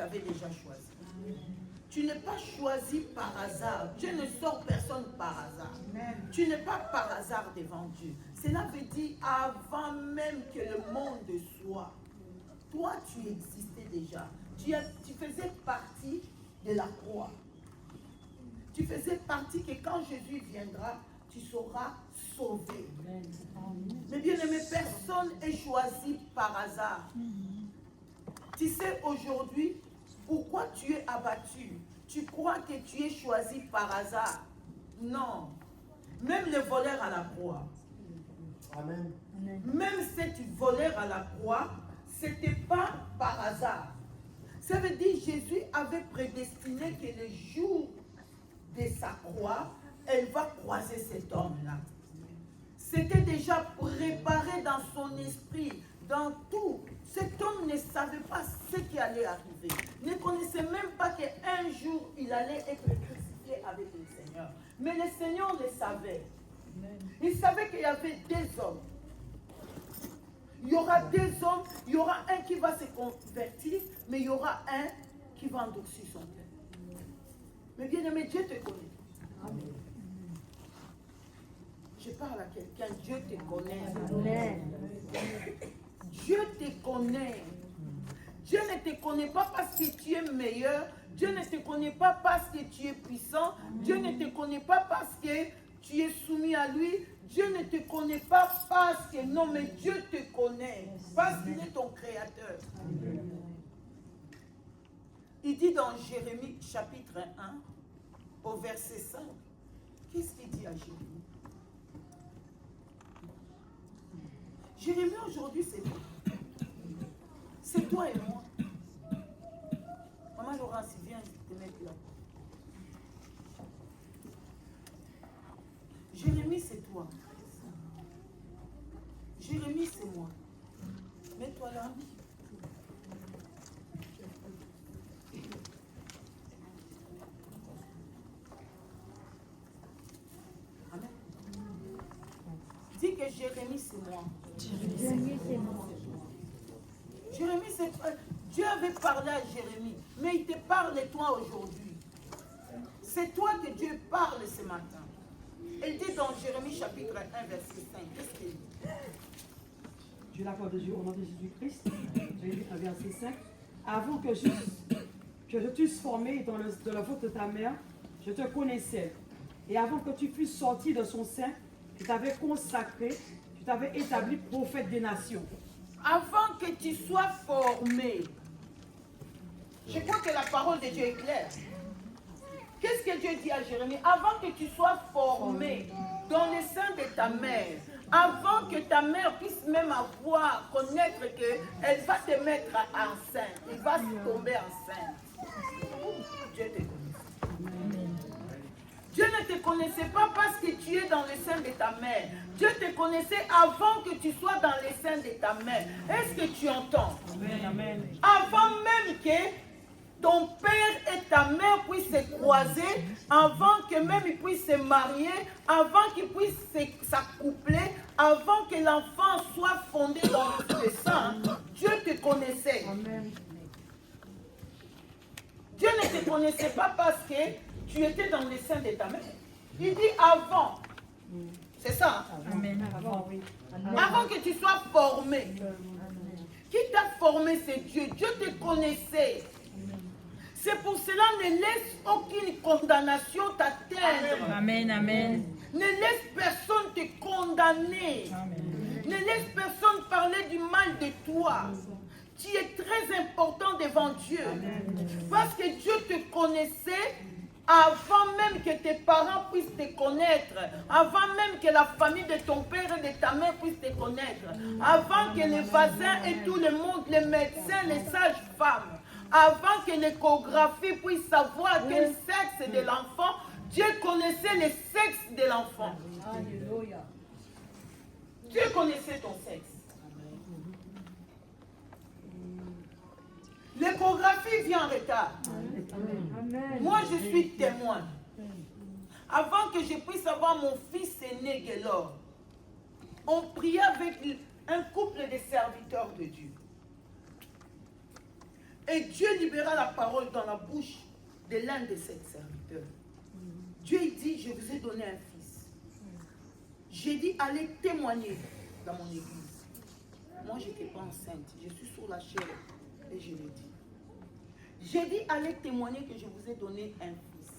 t'avait déjà choisi. Tu n'es pas choisi par hasard. Dieu ne sort personne par hasard. Tu n'es pas par hasard devant Dieu. Cela veut dire avant même que le monde soit. Toi, tu existais déjà. Tu faisais partie de la croix. Tu faisais partie que quand Jésus viendra, tu seras sauvé. Mais bien aimé, personne n'est choisi par hasard. Tu sais aujourd'hui pourquoi tu es abattu. Tu crois que tu es choisi par hasard. Non. Même le voleur à la croix. Amen. Même cet voleur à la croix, ce n'était pas par hasard. Ça veut dire que Jésus avait prédestiné que le jour de sa croix, elle va croiser cet homme-là. C'était déjà préparé dans son esprit, dans tout. Cet homme ne savait pas ce qui allait arriver. Ne connaissait même pas qu'un jour, il allait être crucifié avec le Seigneur. Mais le Seigneur le savait. Il savait qu'il y avait deux hommes. Il y aura deux hommes, il y aura un qui va se convertir, mais il y aura un qui va endurcir son cœur. Mais bien aimé, Dieu te connaît. Amen. Je parle à quelqu'un, Dieu te connaît. Amen. Dieu te connaît. Dieu ne te connaît pas parce que tu es meilleur. Dieu ne te connaît pas parce que tu es puissant. Dieu ne te connaît pas parce que tu es soumis à lui. Dieu ne te connaît pas parce que non, mais Dieu te connaît. Parce qu'il est ton créateur. Il dit dans Jérémie chapitre 1, au verset 5, qu'est-ce qu'il dit à Jérémie? Jérémie aujourd'hui, c'est toi. C'est toi et moi. Maman Laurence, viens te mettre là. Jérémie, c'est toi. Jérémie, c'est moi. Mets-toi là. Amen. Dis que Jérémie, c'est moi. Jérémie, c'est moi. Jérémie, c'est Dieu avait parlé à Jérémie, mais il te parle toi aujourd'hui. C'est toi que Dieu parle ce matin. Il dit dans Jérémie chapitre 1, verset 5, qu'est-ce qu'il dit? Dieu la parole de Dieu au nom de Jésus-Christ, Jérémie 1, verset 5. Avant que je t'eusse formé dans le ventre de ta mère, je te connaissais. Et avant que tu fusses sorti de son sein, je t'avais consacré, je t'avais établi prophète des nations. Avant que tu sois formé, je crois que la parole de Dieu est claire. Qu'est-ce que Dieu dit à Jérémie? Avant que tu sois formé dans le sein de ta mère, avant que ta mère puisse même connaître qu'elle va te mettre enceinte, il va tomber enceinte. Dieu te connaît. Dieu ne te connaissait pas parce que tu es dans le sein de ta mère. Dieu te connaissait avant que tu sois dans le sein de ta mère. Est-ce que tu entends? Amen. Avant même que ton père et ta mère puissent se croiser, avant que même ils puissent se marier, avant qu'ils puissent s'accoupler, avant que l'enfant soit fondé dans le sein, Dieu te connaissait. Amen. Dieu ne te connaissait pas parce que tu étais dans le sein de ta mère. Il dit avant. C'est ça. Amen. Avant, oui. Avant que tu sois formé. Qui t'a formé, c'est Dieu. Dieu te connaissait. C'est pour cela, ne laisse aucune condamnation t'atteindre. Amen, amen. Ne laisse personne te condamner. Amen. Ne laisse personne parler du mal de toi. Tu es très important devant Dieu. Parce que Dieu te connaissait avant même que tes parents puissent te connaître. Avant même que la famille de ton père et de ta mère puisse te connaître. Avant que les voisins et tout le monde, les médecins, les sages-femmes, avant que l'échographie puisse savoir quel sexe de l'enfant, Dieu connaissait le sexe de l'enfant. Dieu connaissait ton sexe. L'échographie vient en retard. Moi, je suis témoin. Avant que je puisse avoir mon fils aîné, Guélor, on priait avec un couple de serviteurs de Dieu. Et Dieu libéra la parole dans la bouche de l'un de ses serviteurs. Dieu dit, je vous ai donné un fils. J'ai dit, allez témoigner dans mon église. Moi, je n'étais pas enceinte. Je suis sur la chair. Et je l'ai dit. J'ai dit, allez témoigner que je vous ai donné un fils.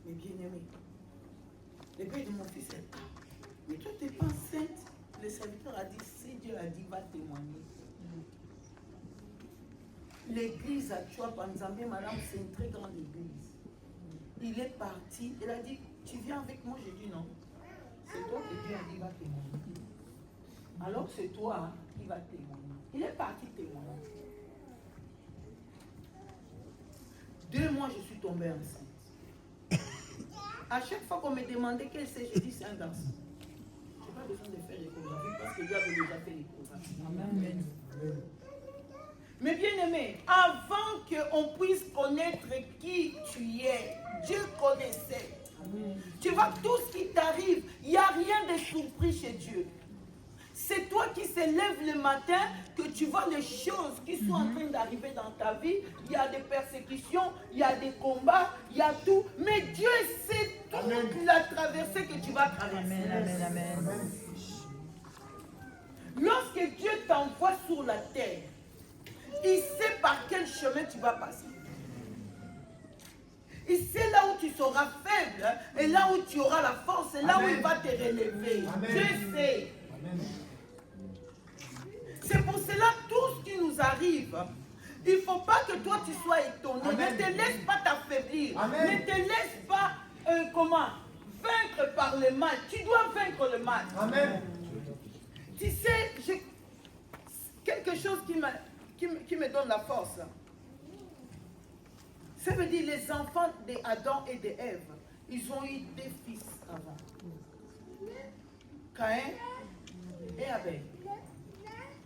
Mais bien aimé, le père de mon fils est là. Mais toi, tu n'es pas enceinte. Le serviteur a dit, si Dieu a dit, va témoigner. L'église à Chouapanzambé, madame, c'est une très grande église. Il est parti, il a dit, tu viens avec moi? J'ai dit non. C'est toi que Dieu a dit, va témoigner. Alors c'est toi qui va témoigner. Il est parti témoigner. 2 mois, je suis tombée enceinte. À chaque fois qu'on me demandait quel c'est, je dis c'est un garçon. Je n'ai pas besoin de faire l'échographie parce que Dieu avait déjà fait l'échographie. Amen. Mais bien aimé, avant qu'on puisse connaître qui tu es, Dieu connaissait. Amen. Tu vois, tout ce qui t'arrive, il n'y a rien de surpris chez Dieu. C'est toi qui se lèves le matin que tu vois les choses qui sont en train d'arriver dans ta vie. Il y a des persécutions, il y a des combats, il y a tout. Mais Dieu sait toute la traversée que tu vas traverser. Amen, amen, amen. Lorsque Dieu t'envoie sur la terre, il sait par quel chemin tu vas passer. Il sait là où tu seras faible et là où tu auras la force et là où il va te relever. Amen. Dieu sait. Amen. C'est pour cela tout ce qui nous arrive. Il ne faut pas que toi tu sois étonné. Amen. Ne te laisse pas t'affaiblir. Amen. Ne te laisse pas vaincre par le mal. Tu dois vaincre le mal. Amen. Tu sais, j'ai quelque chose qui me donne la force. Ça veut dire les enfants d'Adam et d'Ève, ils ont eu 2 fils avant. Caïn et Abel.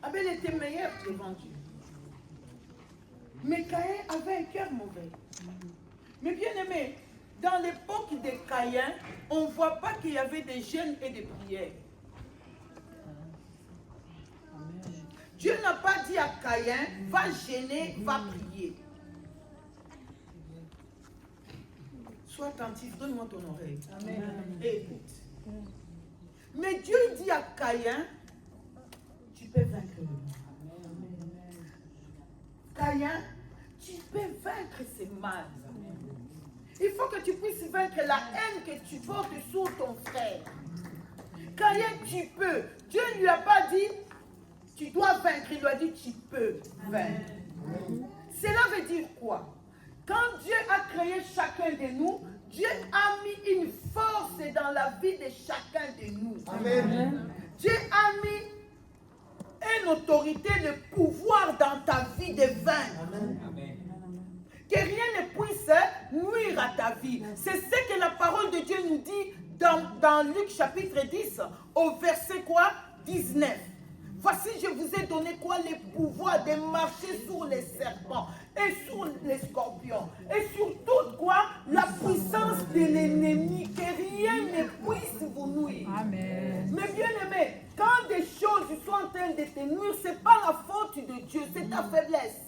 Abel était meilleur devant Dieu. Mais Caïn avait un cœur mauvais. Mais bien aimé, dans l'époque de Caïn, on ne voit pas qu'il y avait des jeûnes et des prières. Dieu n'a pas dit à Caïn, va jeûner, va prier. Sois attentif, donne-moi ton oreille. Amen. Et écoute. Mais Dieu dit à Caïn, tu peux vaincre le mal. Caïn, tu peux vaincre ce mal. Il faut que tu puisses vaincre la haine que tu portes sur ton frère. Caïn, tu peux. Dieu ne lui a pas dit, tu dois vaincre. Il lui a dit, tu peux vaincre. Cela veut dire quoi? Quand Dieu a créé chacun de nous, Dieu a mis une force dans la vie de chacun de nous. Amen. Dieu a mis une autorité, le pouvoir dans ta vie de vaincre. Amen. Que rien ne puisse nuire à ta vie. C'est ce que la parole de Dieu nous dit dans Luc chapitre 10, au verset quoi? 19. Voici, je vous ai donné quoi? Le pouvoir de marcher sur les serpents et sur les scorpions et sur toute quoi? La puissance de l'ennemi, que rien ne puisse vous nuire. Amen. Mais bien aimé, quand des choses sont en train de te nuire, ce n'est pas la faute de Dieu, c'est ta faiblesse.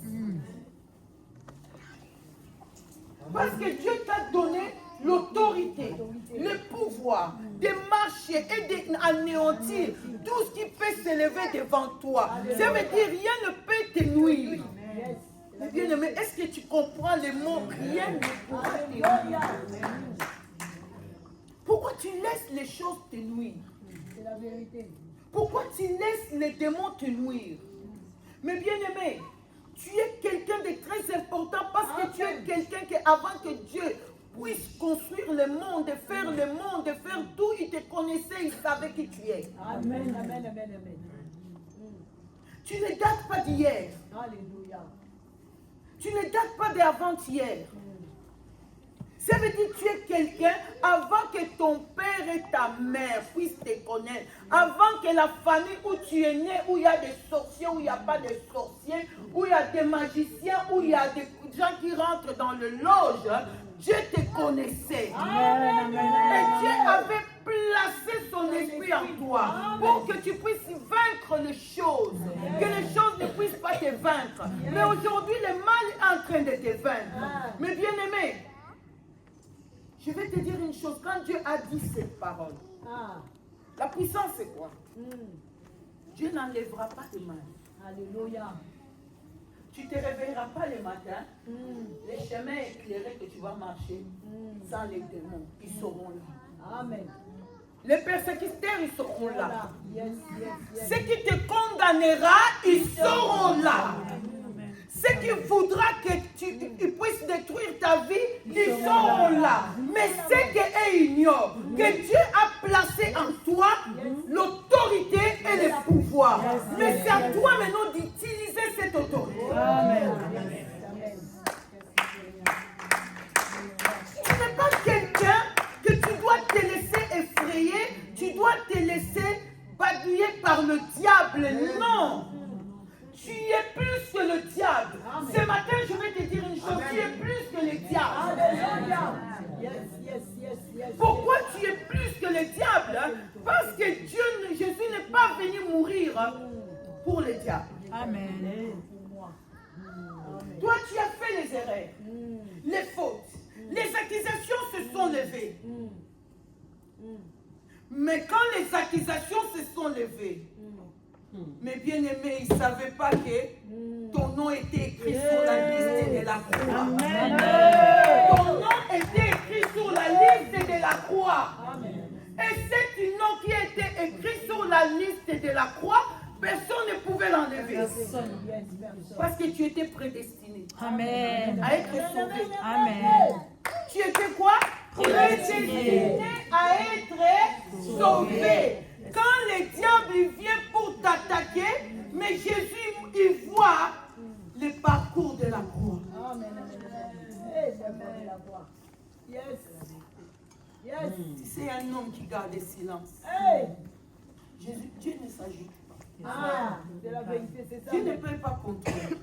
Parce que Dieu t'a donné l'autorité, le pouvoir de marcher et d'anéantir tout ce qui peut s'élever devant toi. Ça veut dire rien ne peut te nuire. Mais bien aimé, est-ce que tu comprends le mot rien ne pourra te nuire? Pourquoi tu laisses les choses te nuire? C'est la vérité. Pourquoi tu laisses les démons te nuire? Mais bien aimé, tu es quelqu'un de très important parce que tu es quelqu'un qui, avant que Dieu puisse construire le monde, faire tout, il te connaissait, il savait qui tu es. Amen, amen, amen, amen. Tu ne dates pas d'hier. Alléluia. Tu ne dates pas d'avant-hier. Ça veut dire que tu es quelqu'un avant que ton père et ta mère puissent te connaître. Avant que la famille où tu es né, où il y a des sorciers, où il n'y a pas de sorciers, où il y a des magiciens, où il y a des gens qui rentrent dans le loge, Dieu te connaissait. Amen, amen, Et Dieu avait placer son esprit en toi pour que tu puisses vaincre les choses, que les choses ne puissent pas te vaincre. Mais aujourd'hui, le mal est en train de te vaincre. Mais bien aimé, je vais te dire une chose. Quand Dieu a dit cette parole, la puissance c'est quoi? Dieu n'enlèvera pas le mal. Alléluia. Tu ne te réveilleras pas le matin, les chemins éclairés que tu vas marcher sans les démons, ils seront là. Amen. Les persécuteurs, ils seront là. Yes, yes, yes. Ce qui te condamnera, ils seront là. Ce qui voudra que ils puissent détruire ta vie, ils seront là. Mais ce qu'eux ignorent, que Dieu a placé en toi l'autorité et le pouvoir. Mais c'est à toi maintenant d'utiliser cette autorité. Amen. Tu n'es pas quelqu'un que tu dois te laisser effrayer, tu dois te laisser badouiller par le diable. Non! Tu es plus que le diable. Ce matin, je vais te dire une chose, tu es plus que le diable. Alléluia. Yes, yes, yes, yes. Pourquoi tu es plus que le diable? Parce que Jésus n'est pas venu mourir pour le diable. Amen. Toi, tu as fait les erreurs, les fautes. Les accusations se sont levées. Mais quand les accusations se sont levées, mes bien-aimés, ils ne savaient pas que ton nom était écrit sur la liste de la croix. Ton nom était écrit sur la liste de la croix. Et c'est un nom qui a été écrit sur la liste de la croix. Personne ne pouvait l'enlever. Parce que tu étais prédestiné Amen. à être sauvé. Amen. Tu étais quoi? Prédestiné à être sauvé. Quand le diable vient pour t'attaquer, mais Jésus, il voit le parcours de la croix. Amen. Hey, j'aime la voix. Yes. Yes. C'est un homme qui garde le silence. Hey. Dieu ne s'ajoute pas. C'est la vérité, c'est ça. Dieu ne peut pas contrôler.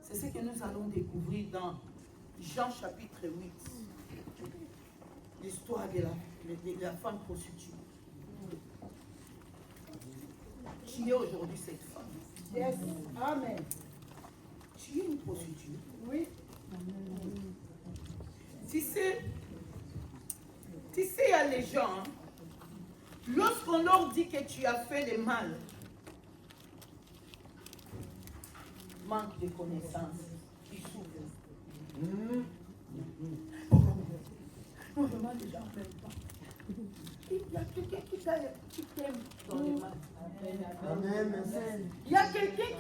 C'est ce que nous allons découvrir dans Jean chapitre 8. L'histoire de la femme prostituée. Tu es aujourd'hui cette femme. Yes. Amen. Tu es une prostituée. Oui. Tu sais, il y a les gens, hein, lorsqu'on leur dit que tu as fait le mal, manque de connaissances, ils souffrent. Moi, vraiment, les gens ne m'aiment pas. Il y a quelqu'un qui t'aime dans le mal. Il y a quelqu'un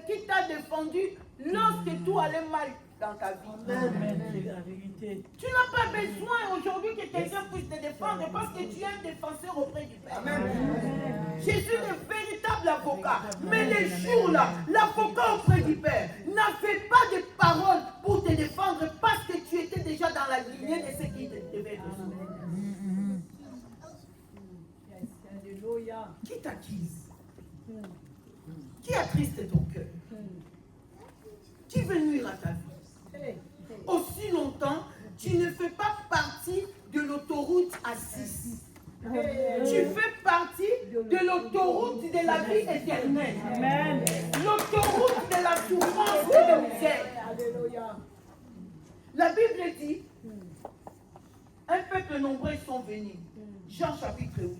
qui t'a défendu lorsque tout allait mal dans ta vie. Amen. C'est la vérité. Tu n'as pas besoin aujourd'hui que quelqu'un puisse te défendre parce que tu es un défenseur auprès du Père. Jésus est le véritable avocat. Mais les jours-là, l'avocat auprès du Père n'avait pas de parole pour te défendre parce que tu étais déjà dans la lignée de ce qui devait te sauver. Alléluia. Qui t'accuse? Qui attriste ton cœur? Qui veut nuire à ta vie? Hey. Aussi longtemps, tu ne fais pas partie de l'autoroute A6. Tu fais partie de l'autoroute de la vie éternelle. Amen. L'autoroute de la souffrance et de la misère. Alléluia. La Bible dit, un peuple nombreux sont venus. Jean chapitre 8.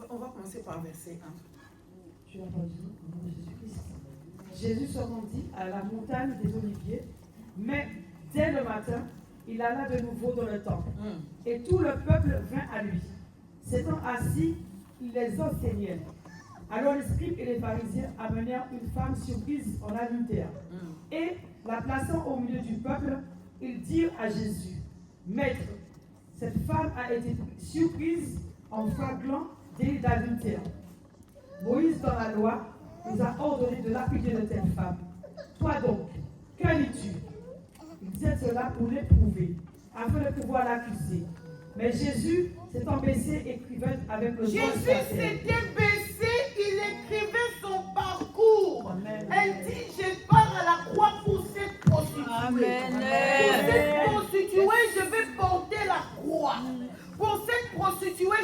On va commencer par verset 1. Tu l'as entendu, au nom de Jésus-Christ. Jésus se rendit à la montagne des Oliviers, mais dès le matin, il alla de nouveau dans le temple. Et tout le peuple vint à lui. S'étant assis, il les enseignait. Alors les scribes et les pharisiens amenèrent une femme surprise en adultère. Et, la plaçant au milieu du peuple, ils dirent à Jésus, « Maître, cette femme a été surprise en flagrant délit d'adultère. Moïse, dans la loi, nous a ordonné de lapider de telle femme. Toi donc, qu'en dis-tu » Il disait cela pour l'éprouver, afin de pouvoir l'accuser. Mais Jésus s'étant baissé, écrivait avec le doigt Jésus sur la terre. s'était baissé, il écrivait son parcours. Amen. Elle dit, je pars à la croix pour cette prostituée. Amen.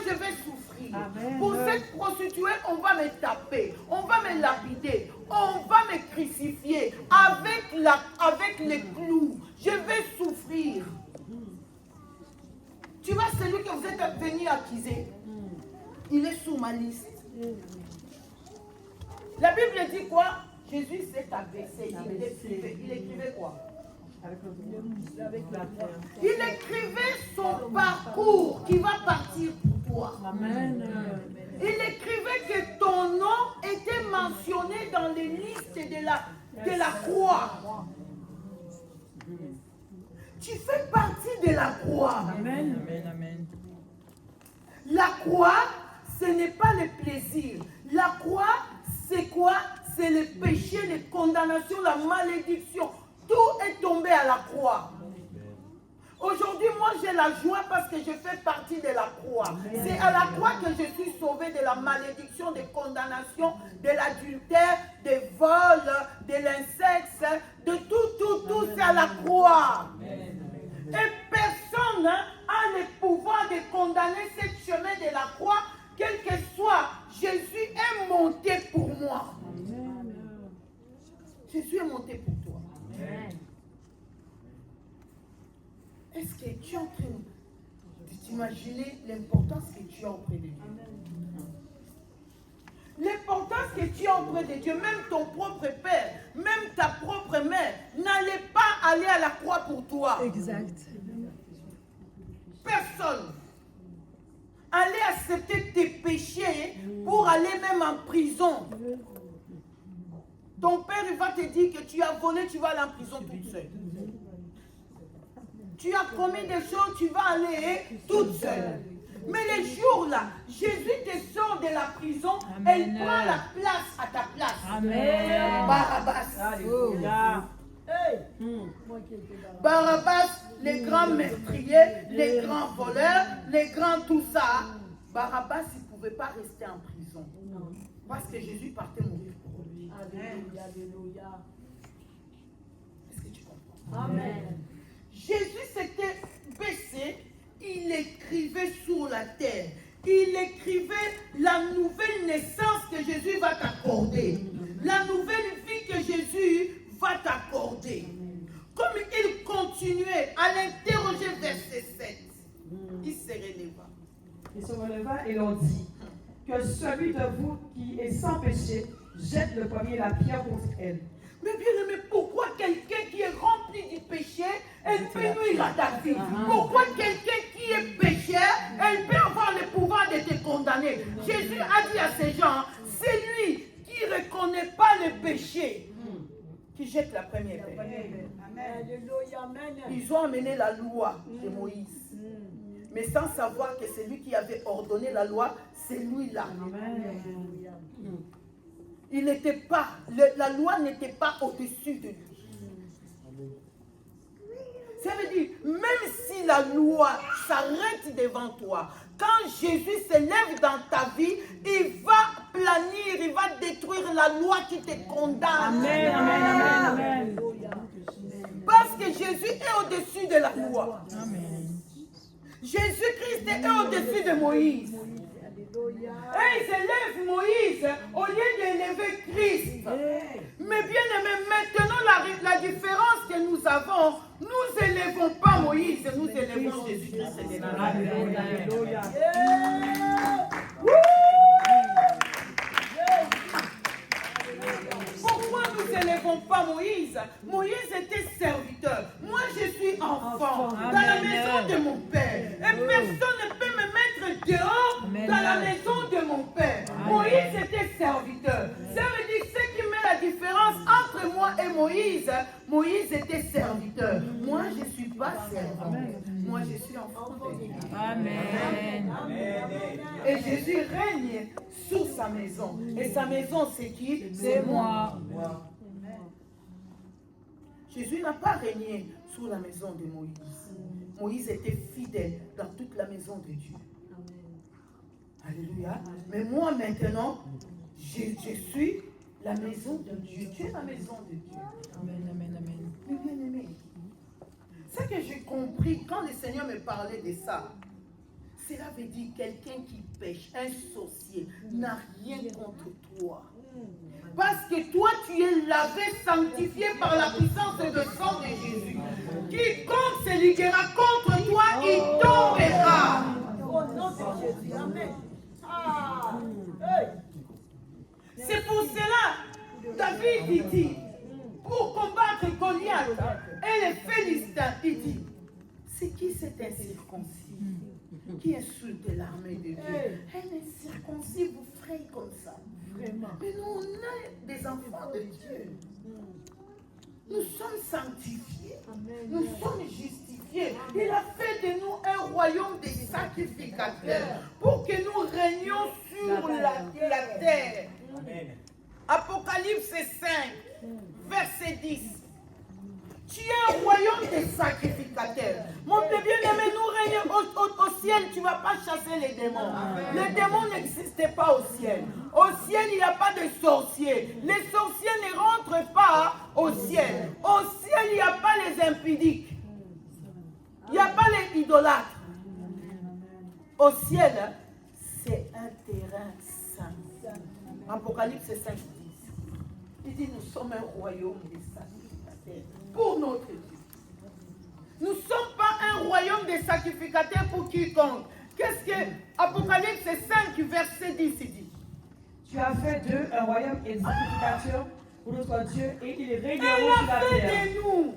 je vais souffrir. Amen. Pour cette prostituée, on va me taper, on va me lapider, on va me crucifier avec les clous. Je vais souffrir. Tu vois, celui que vous êtes venu accuser, il est sous ma liste. La Bible dit quoi? Jésus s'est abaissé. Il écrivait quoi? Il écrivait son parcours qui va partir pour toi. Amen. Il écrivait que ton nom était mentionné dans les listes de la croix. Tu fais partie de la croix. Amen. Amen. La croix, ce n'est pas le plaisir. La croix, c'est quoi? C'est le péché, les condamnations, la malédiction. Tout est tombé à la croix. Aujourd'hui, moi, j'ai la joie parce que je fais partie de la croix. C'est à la croix que je suis sauvé de la malédiction, des condamnations, de l'adultère, des vols, de l'incexe, de tout, c'est à la croix. Et personne a le pouvoir de condamner ce chemin de la croix, quel que soit. Jésus est monté pour moi. Jésus est monté pour toi. Est-ce que tu es en train de t'imaginer l'importance que tu as auprès de Dieu? L'importance que tu as auprès de Dieu, même ton propre père, même ta propre mère, n'allait pas aller à la croix pour toi. Exact. Personne. Aller accepter tes péchés pour aller même en prison. Ton père, il va te dire que tu as volé, tu vas aller en prison toute seule. Tu as commis des choses, tu vas aller toute seule. Mais les jours là, Jésus te sort de la prison, Amen. elle prend la place à ta place. Amen. Barabbas. Alléluia. Hey! Moi qui étais là. Barabbas, les grands meurtriers, les grands voleurs, les grands tout ça. Barabbas, il ne pouvait pas rester en prison. Parce que Jésus partait mourir pour lui. Alléluia, alléluia. Est-ce que tu comprends? Amen. Jésus s'était baissé, il écrivait sur la terre. Il écrivait la nouvelle naissance que Jésus va t'accorder. La nouvelle vie que Jésus va t'accorder. Comme il continuait à l'interroger, verset 7, il se releva. Il se releva et leur dit que celui de vous qui est sans péché jette le premier la pierre contre elle. Mais bien aimé, pourquoi quelqu'un qui est rempli du péché, elle peut nuire à ta vie? Pourquoi quelqu'un qui est pécheur, elle peut avoir le pouvoir de te condamner? Jésus a dit à ces gens, c'est lui qui ne reconnaît pas le péché, qui jette la première pierre. Alléluia, amen. Ils ont amené la loi de Moïse. Mais sans savoir que c'est lui qui avait ordonné la loi, c'est lui-là. Alléluia. Il n'était pas, la loi n'était pas au-dessus de lui. Ça veut dire, même si la loi s'arrête devant toi, quand Jésus s'élève dans ta vie, il va planir, il va détruire la loi qui te condamne. Amen, amen, amen, amen. Parce que Jésus est au-dessus de la loi. Amen. Jésus-Christ est au-dessus de Moïse. Alléluia. Et ils élèvent Moïse au lieu d'élever Christ. Mais bien aimé, maintenant la différence que nous avons, nous élevons pas Moïse, nous élevons Jésus-Christ. Alléluia. Pourquoi nous élevons pas Moïse? Moïse était serviteur. Moi, je suis enfant dans la maison de mon père. Et personne ne peut me mettre dehors dans la maison de mon père. Moïse était serviteur. Ça veut dire ce qui met la différence entre moi et Moïse. Moïse était serviteur. Moi, je ne suis pas servant. Moi, je suis enfant de Dieu. Amen. Et Jésus règne sur sa maison. Et sa maison, c'est qui? C'est moi. Jésus n'a pas régné sur la maison de Moïse. Moïse était fidèle dans toute la maison de Dieu. Alléluia. Mais moi maintenant, je suis la maison de Dieu. Tu es la maison de Dieu. Amen, amen, amen. Mais bien aimé, ce que j'ai compris quand le Seigneur me parlait de ça, Cela veut dire quelqu'un qui pêche, un sorcier, n'a rien contre toi. Parce que toi, tu es lavé, sanctifié par la puissance de sang de Jésus. Quiconque se liguera contre toi, il tombera. Au nom de Jésus. Amen. Ah. Hey. C'est pour cela, David, il dit, pour combattre Goliath et les Philistins, il dit, c'est qui cet incirconcis qui insulte l'armée de Dieu? Un incirconcis vous fraye comme ça. Vraiment. Mais nous, on est des enfants de Dieu. Nous sommes sanctifiés. Amen. Nous sommes justifiés. Il a fait de nous un royaume des sacrificateurs pour que nous régnions sur la terre. Apocalypse 5, verset 10. Tu es un royaume des sacrificateurs. Mon bien-aimé, nous régnons au ciel. Tu ne vas pas chasser les démons. Les démons n'existaient pas au ciel. Au ciel, il n'y a pas de sorciers. Les sorciers ne rentrent pas au ciel. Au ciel, il n'y a pas les impudiques. Il n'y a pas les idolâtres. Au ciel, c'est un terrain saint. Apocalypse 5, 10. Il dit, nous sommes un royaume des sacrificateurs pour notre Dieu. Nous ne sommes pas un royaume des sacrificateurs pour quiconque. Qu'est-ce que Apocalypse 5, verset 10 dit? Tu as fait d'eux un royaume et des sacrificateurs pour notre Dieu et ils Elle régneront sur a la fait terre. de nous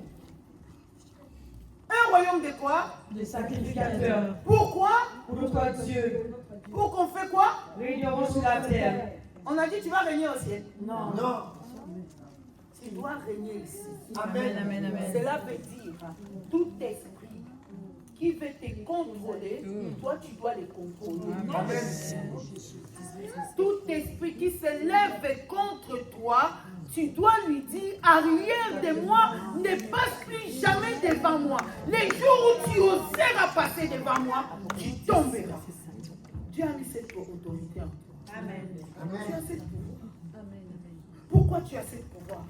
un royaume de quoi? Des sacrificateurs Pourquoi? pour notre Dieu. Pour qu'on fait quoi? Régneront sur la terre. On a dit tu vas régner au ciel. Non. Tu dois régner ici. Amen, amen, amen. Cela veut dire tout esprit qui veut te contrôler, toi tu dois les contrôler. Tout esprit qui se lève contre toi, tu dois lui dire, arrière de moi, ne passe plus jamais devant moi. Les jours où tu oseras passer devant moi, tu tomberas. Dieu a mis cette autorité en toi. Amen. Tu as cette pouvoir. Pourquoi tu as cette pouvoir?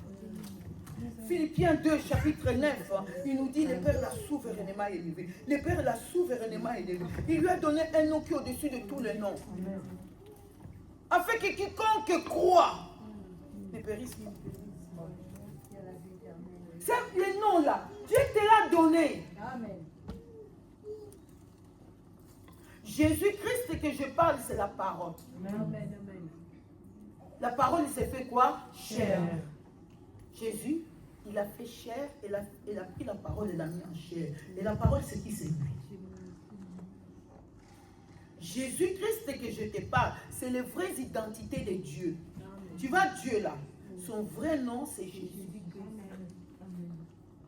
Philippiens 2, chapitre 9, il nous dit, le Père l'a souverainement élevé. Le Père l'a souverainement élevé. Il lui a donné un nom qui est au-dessus de tous les noms. Afin que quiconque croit ne périsse pas. C'est les noms-là. Dieu te l'a donné. Amen. Jésus-Christ que je parle, c'est la parole. Amen. La parole, il s'est fait quoi? Chair. Jésus, il a fait chair, il a pris la parole et l'a mis en chair. Et la parole, c'est qui? C'est lui. Jésus-Christ que je te parle, c'est la vraie identité de Dieu. Tu vois Dieu là, son vrai nom, c'est Jésus.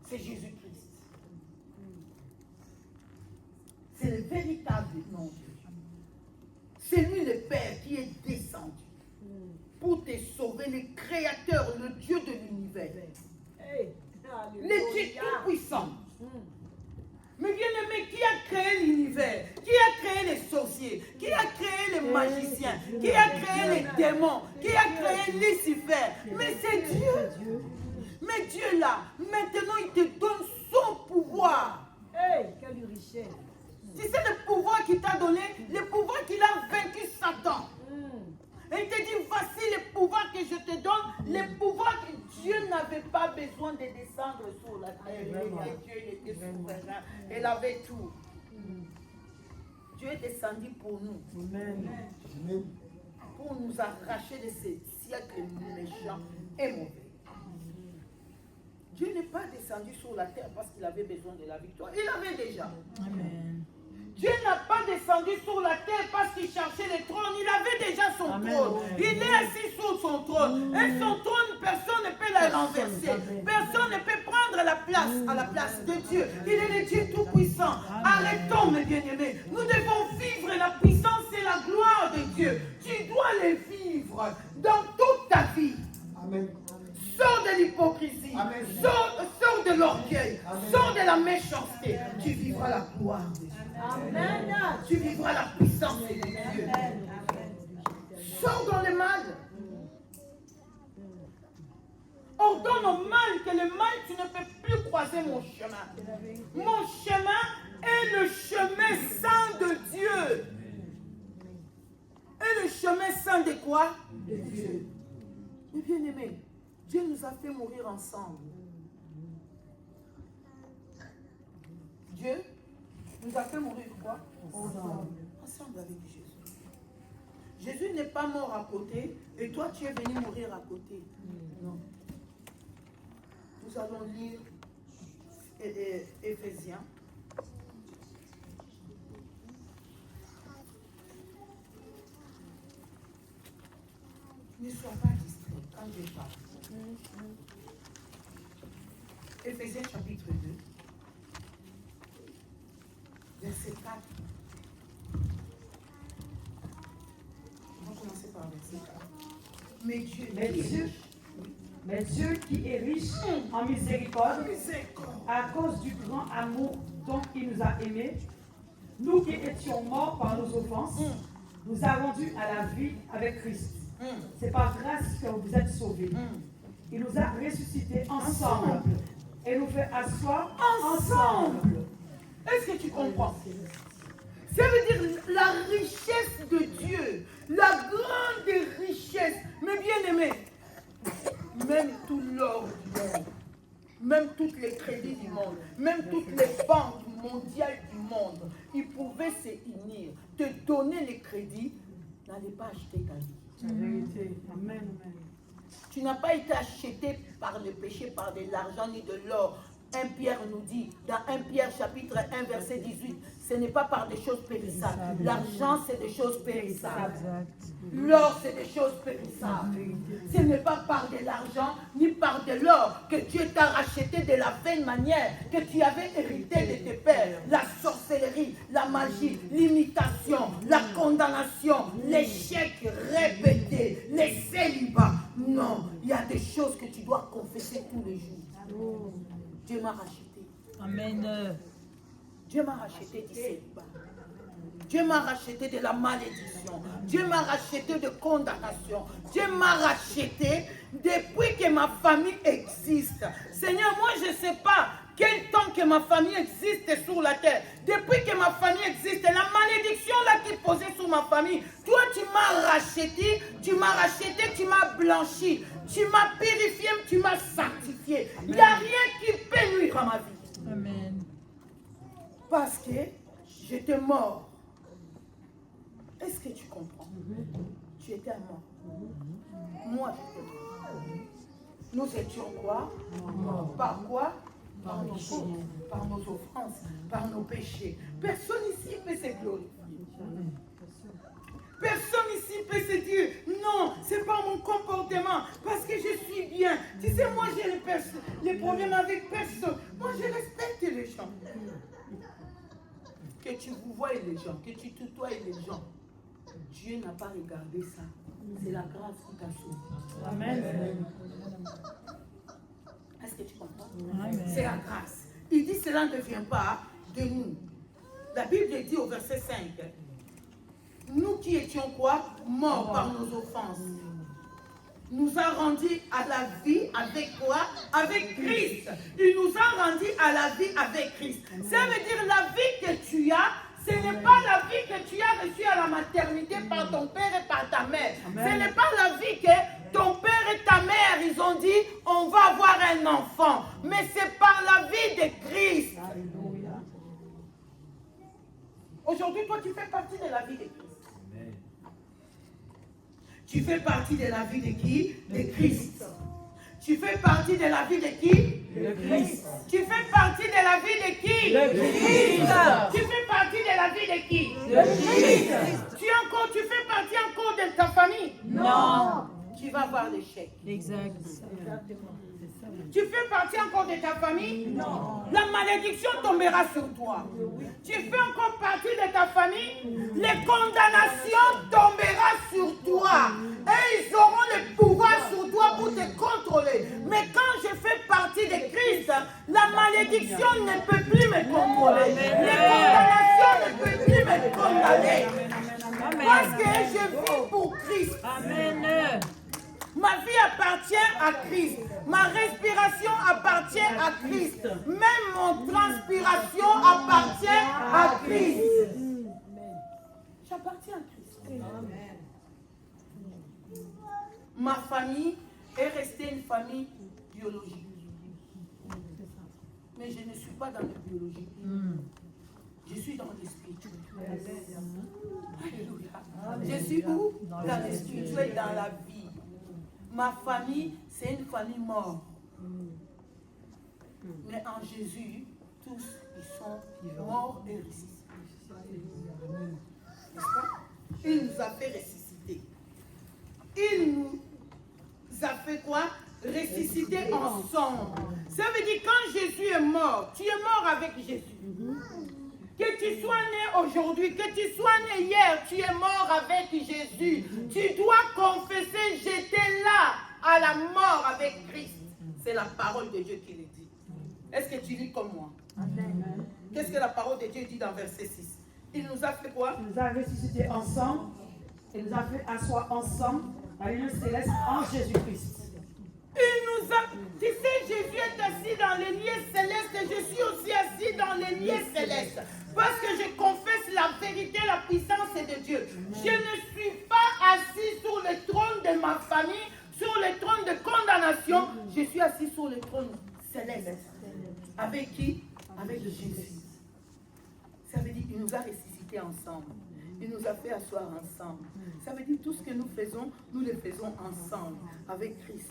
C'est Jésus-Christ. C'est le véritable nom de Dieu. C'est lui le Père qui est descendu pour te sauver, le Créateur, le Dieu de l'univers. Hey. Le Dieu tout-puissant. Mais bien aimé, qui a créé l'univers? Qui a créé les sorciers? Qui a créé les magiciens? Qui a créé les démons? Qui a créé Lucifer? Mais c'est Dieu. Mais Dieu là, maintenant il te donne son pouvoir. Hey, quelle richesse. Tu sais le pouvoir qu'il t'a donné, le pouvoir qu'il a vaincu Satan. Et il te dit, voici le pouvoir que je te donne, le pouvoir que Dieu n'avait pas besoin de descendre sur la terre. Dieu il était souverain, il avait tout. Dieu est descendu pour nous. Amen. Pour nous arracher de ces siècles méchants et mauvais. Dieu n'est pas descendu sur la terre parce qu'il avait besoin de la victoire. Il avait déjà. Amen. Dieu n'a pas descendu sur la terre parce qu'il cherchait le trône. Il avait déjà son trône. Il est assis sur son trône. Et son trône, personne ne peut le renverser. Personne ne peut prendre la place à la place de Dieu. Il est le Dieu tout-puissant. Arrêtons, mes bien-aimés. Nous devons vivre la puissance et la gloire de Dieu. Tu dois les vivre dans toute ta vie. Amen. Sors de l'hypocrisie. Sors de l'orgueil. Sors de la méchanceté. Tu vivras la gloire de Dieu. Amen. Tu vivras la puissance de Dieu. Sors dans le mal. Ordonne au mal que le mal, tu ne peux plus croiser mon chemin. Mon chemin est le chemin saint de Dieu. Et le chemin saint de quoi? De Dieu. Mais bien aimé, Dieu nous a fait mourir ensemble. Dieu nous a fait mourir quoi? Ensemble. Ensemble avec Jésus. Jésus n'est pas mort à côté et toi tu es venu mourir à côté. Non. Nous allons lire Éphésiens. Ne sois pas distrait quand je parle. Éphésiens chapitre 2, verset 4. On va commencer par verset 4. Mais Dieu qui est riche en miséricorde, à cause du grand amour dont il nous a aimés, nous qui étions morts par nos offenses, nous a rendus à la vie avec Christ. C'est par grâce que vous êtes sauvés. Il nous a ressuscités ensemble et nous fait asseoir ensemble. Est-ce que tu comprends? Ça veut dire la richesse de Dieu, la grande richesse. Mais bien aimé, même tout l'or du monde, même tous les crédits du monde, même toutes les banques mondiales du monde, ils pouvaient se unir, te donner les crédits, n'allez pas acheter ta vie. La vérité. Amen, amen. Tu n'as pas été acheté par le péché, par de l'argent ni de l'or. 1 Pierre nous dit, dans 1 Pierre chapitre 1 verset 18, ce n'est pas par des choses périssables. L'argent c'est des choses périssables. L'or c'est des choses périssables. Ce n'est pas par de l'argent ni par de l'or que Dieu t'a racheté de la vaine manière que tu avais hérité de tes pères. La sorcellerie, la magie, l'imitation, la condamnation, l'échec répété, les célibats. Non, il y a des choses que tu dois confesser tous les jours. Dieu m'a racheté. Amen. Dieu m'a racheté du célibat. Dieu m'a racheté de la malédiction. Dieu m'a racheté de condamnation. Dieu m'a racheté depuis que ma famille existe. Seigneur, moi je ne sais pas quel temps que ma famille existe sur la terre. Depuis que ma famille existe, la malédiction là qui posait sur ma famille, toi tu m'as racheté, tu m'as blanchi, tu m'as purifié, tu m'as sanctifié. Il n'y a rien qui peut nuire à ma vie. Amen. Parce que j'étais mort. Est-ce que tu comprends? Tu étais mort. Moi, j'étais mort. Nous étions quoi? Morts. Par quoi? Par nos fautes, par nos offenses, par nos péchés. Personne ici peut se glorifier. Personne ici peut se dire, non, c'est pas mon comportement, parce que je suis bien. Tu sais, moi j'ai les problèmes avec personne. Moi je respecte les gens. Que tu vous voies les gens, que tu tutoies les gens. Dieu n'a pas regardé ça. C'est la grâce qui t'a sauvé. Amen. Est-ce que tu comprends? Amen. C'est la grâce. Il dit cela ne vient pas de nous. La Bible dit au verset 5, nous qui étions quoi? Morts par nos offenses. Nous a rendus à la vie avec quoi? Avec Christ. Il nous a rendus à la vie avec Christ. Ça veut dire la vie que tu as, ce n'est pas la vie que tu as reçue à la maternité par ton père et par ta mère. Ce n'est pas la vie que ton père et ta mère, ils ont dit, on va avoir un enfant. Mais c'est par la vie de Christ. Aujourd'hui, toi, tu fais partie de la vie de Christ. Tu fais partie de la vie de qui? De Christ. Tu fais partie de la vie de qui? De Christ. Tu fais partie de la vie de qui? De Christ. Tu fais partie de la vie de qui? De Christ. Tu fais partie encore de ta famille? Non. Tu vas avoir l'échec. Exact. Tu fais partie encore de ta famille? Non. La malédiction tombera sur toi. Tu fais encore partie de ta famille? Les condamnations tomberont sur toi. Et ils auront le pouvoir sur toi pour te contrôler. Mais quand je fais partie de Christ, la malédiction ne peut plus me contrôler. Les condamnations ne peuvent plus me condamner. Parce que je vis pour Christ. Amen. Ma vie appartient à Christ. Ma respiration appartient à Christ. Même mon transpiration appartient à Christ. J'appartiens à Christ. Ma famille est restée une famille biologique. Mais je ne suis pas dans le biologique. Je suis dans le spirituel. Alléluia. Je suis où? Dans le spirituel, dans la vie. Ma famille, c'est une famille morte. Mais en Jésus, tous, ils sont morts et ressuscités. N'est-ce pas? Il nous a fait ressusciter. Il nous a fait quoi? Ressusciter ensemble. Ça veut dire quand Jésus est mort, tu es mort avec Jésus. Que tu sois né aujourd'hui, que tu sois né hier, tu es mort avec Jésus. Tu dois confesser, j'étais là à la mort avec Christ. C'est la parole de Dieu qui le dit. Est-ce que tu lis comme moi? Qu'est-ce que la parole de Dieu dit dans verset 6? Il nous a fait quoi? Il nous a ressuscités ensemble. Il nous a fait asseoir ensemble dans les lieux célestes en Jésus-Christ. Il nous a... Tu sais, Jésus est assis dans les lieux célestes et je suis aussi assis dans les lieux célestes. Parce que je confesse la vérité, la puissance est de Dieu. Je ne suis pas assis sur le trône de ma famille, sur le trône de condamnation. Je suis assis sur le trône céleste. Avec qui? Avec Jésus. Ça veut dire qu'il nous a ressuscités ensemble. Il nous a fait asseoir ensemble. Ça veut dire tout ce que nous faisons, nous le faisons ensemble, avec Christ.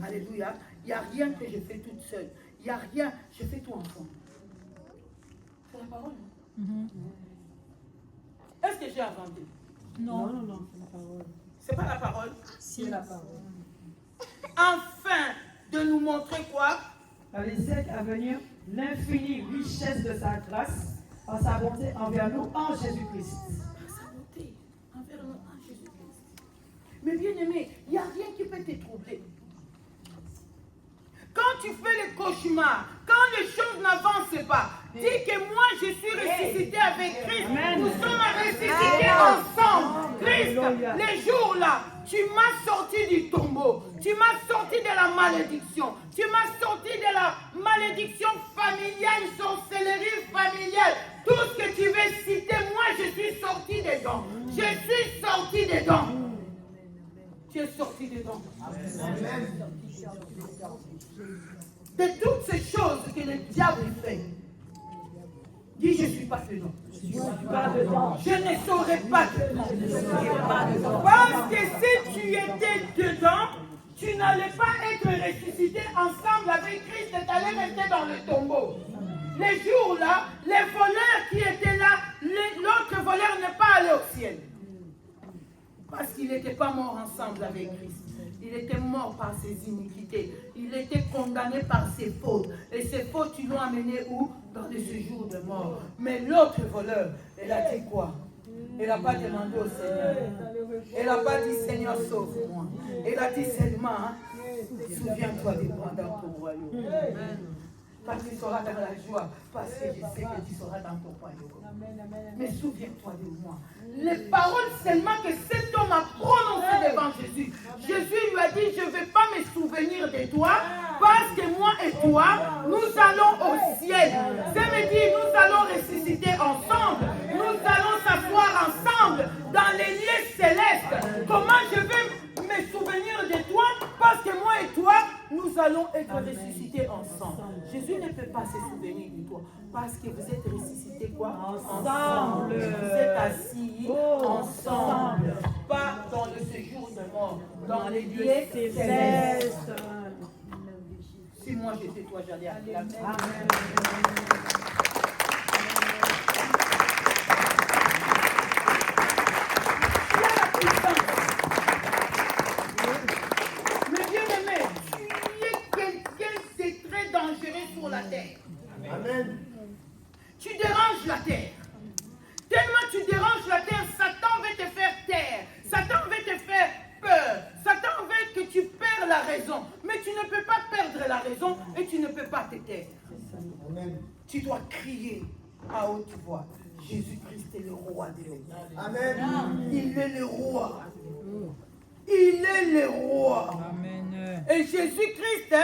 Alléluia. Il n'y a rien que je fais toute seule. Il n'y a rien, je fais tout ensemble. C'est la parole. Est-ce que j'ai inventé? Non. C'est la parole. C'est pas la parole? C'est la parole. Afin de nous montrer quoi? Dans les siècles à venir, l'infinie richesse de sa grâce, en sa bonté envers nous en Jésus-Christ. Sa bonté envers nous en Jésus-Christ. Mais bien aimé, il n'y a rien qui peut te troubler. Quand tu fais le cauchemar, quand les choses n'avancent pas, dis que moi je suis ressuscité avec Christ. Nous sommes ressuscités ensemble. Christ, les jours là, tu m'as sorti du tombeau. Tu m'as sorti de la malédiction. Tu m'as sorti de la malédiction familiale, sorcellerie familiale. Tout ce que tu veux citer, moi je suis sorti dedans. Je suis sorti dedans. Tu es sorti dedans. Amen. De toutes ces choses que le diable fait, dis je ne suis pas dedans. Je ne saurais pas dedans. Parce que si tu étais dedans, tu n'allais pas être ressuscité ensemble avec Christ, tu allais rester dans le tombeau. Les jours là, les voleurs qui étaient là, l'autre voleur n'est pas allé au ciel. Parce qu'il n'était pas mort ensemble avec Christ. Il était mort par ses iniquités. Il était condamné par ses fautes. Et ses fautes, ils l'ont amené où? Dans le séjour de mort. Mais l'autre voleur, elle a dit quoi? Elle n'a pas demandé au Seigneur. Elle n'a pas dit Seigneur, sauve-moi. Elle a dit seulement, souviens-toi de moi dans ton royaume. Quand tu seras dans la joie, parce que je sais que tu seras dans ton royaume. Mais souviens-toi de moi. Les paroles seulement que cet homme a prononcées devant Jésus. Jésus lui a dit, je ne vais pas me souvenir de toi, parce que moi et toi, nous allons au ciel. Ça veut dire, nous allons ressusciter ensemble. Nous allons s'asseoir ensemble dans les lieux célestes. Comment je vais me souvenir de toi, parce que moi et toi, nous allons être ressuscités ensemble. Jésus ne peut pas se souvenir de toi, parce que vous êtes ressuscités quoi? Ensemble. Vous êtes assis ensemble. Pas dans le séjour de mort, dans les lieux célestes. Si moi j'étais toi, j'allais acclamer. Amen. Sur la terre. Amen. Tu déranges la terre. Tellement tu déranges la terre, Satan veut te faire taire. Satan veut te faire peur. Satan veut que tu perds la raison. Mais tu ne peux pas perdre la raison et tu ne peux pas te taire. Amen. Tu dois crier à haute voix. Jésus-Christ est le roi des rois. Amen. Il est le roi. Il est le roi. croix. Amen. Et Jésus-Christ,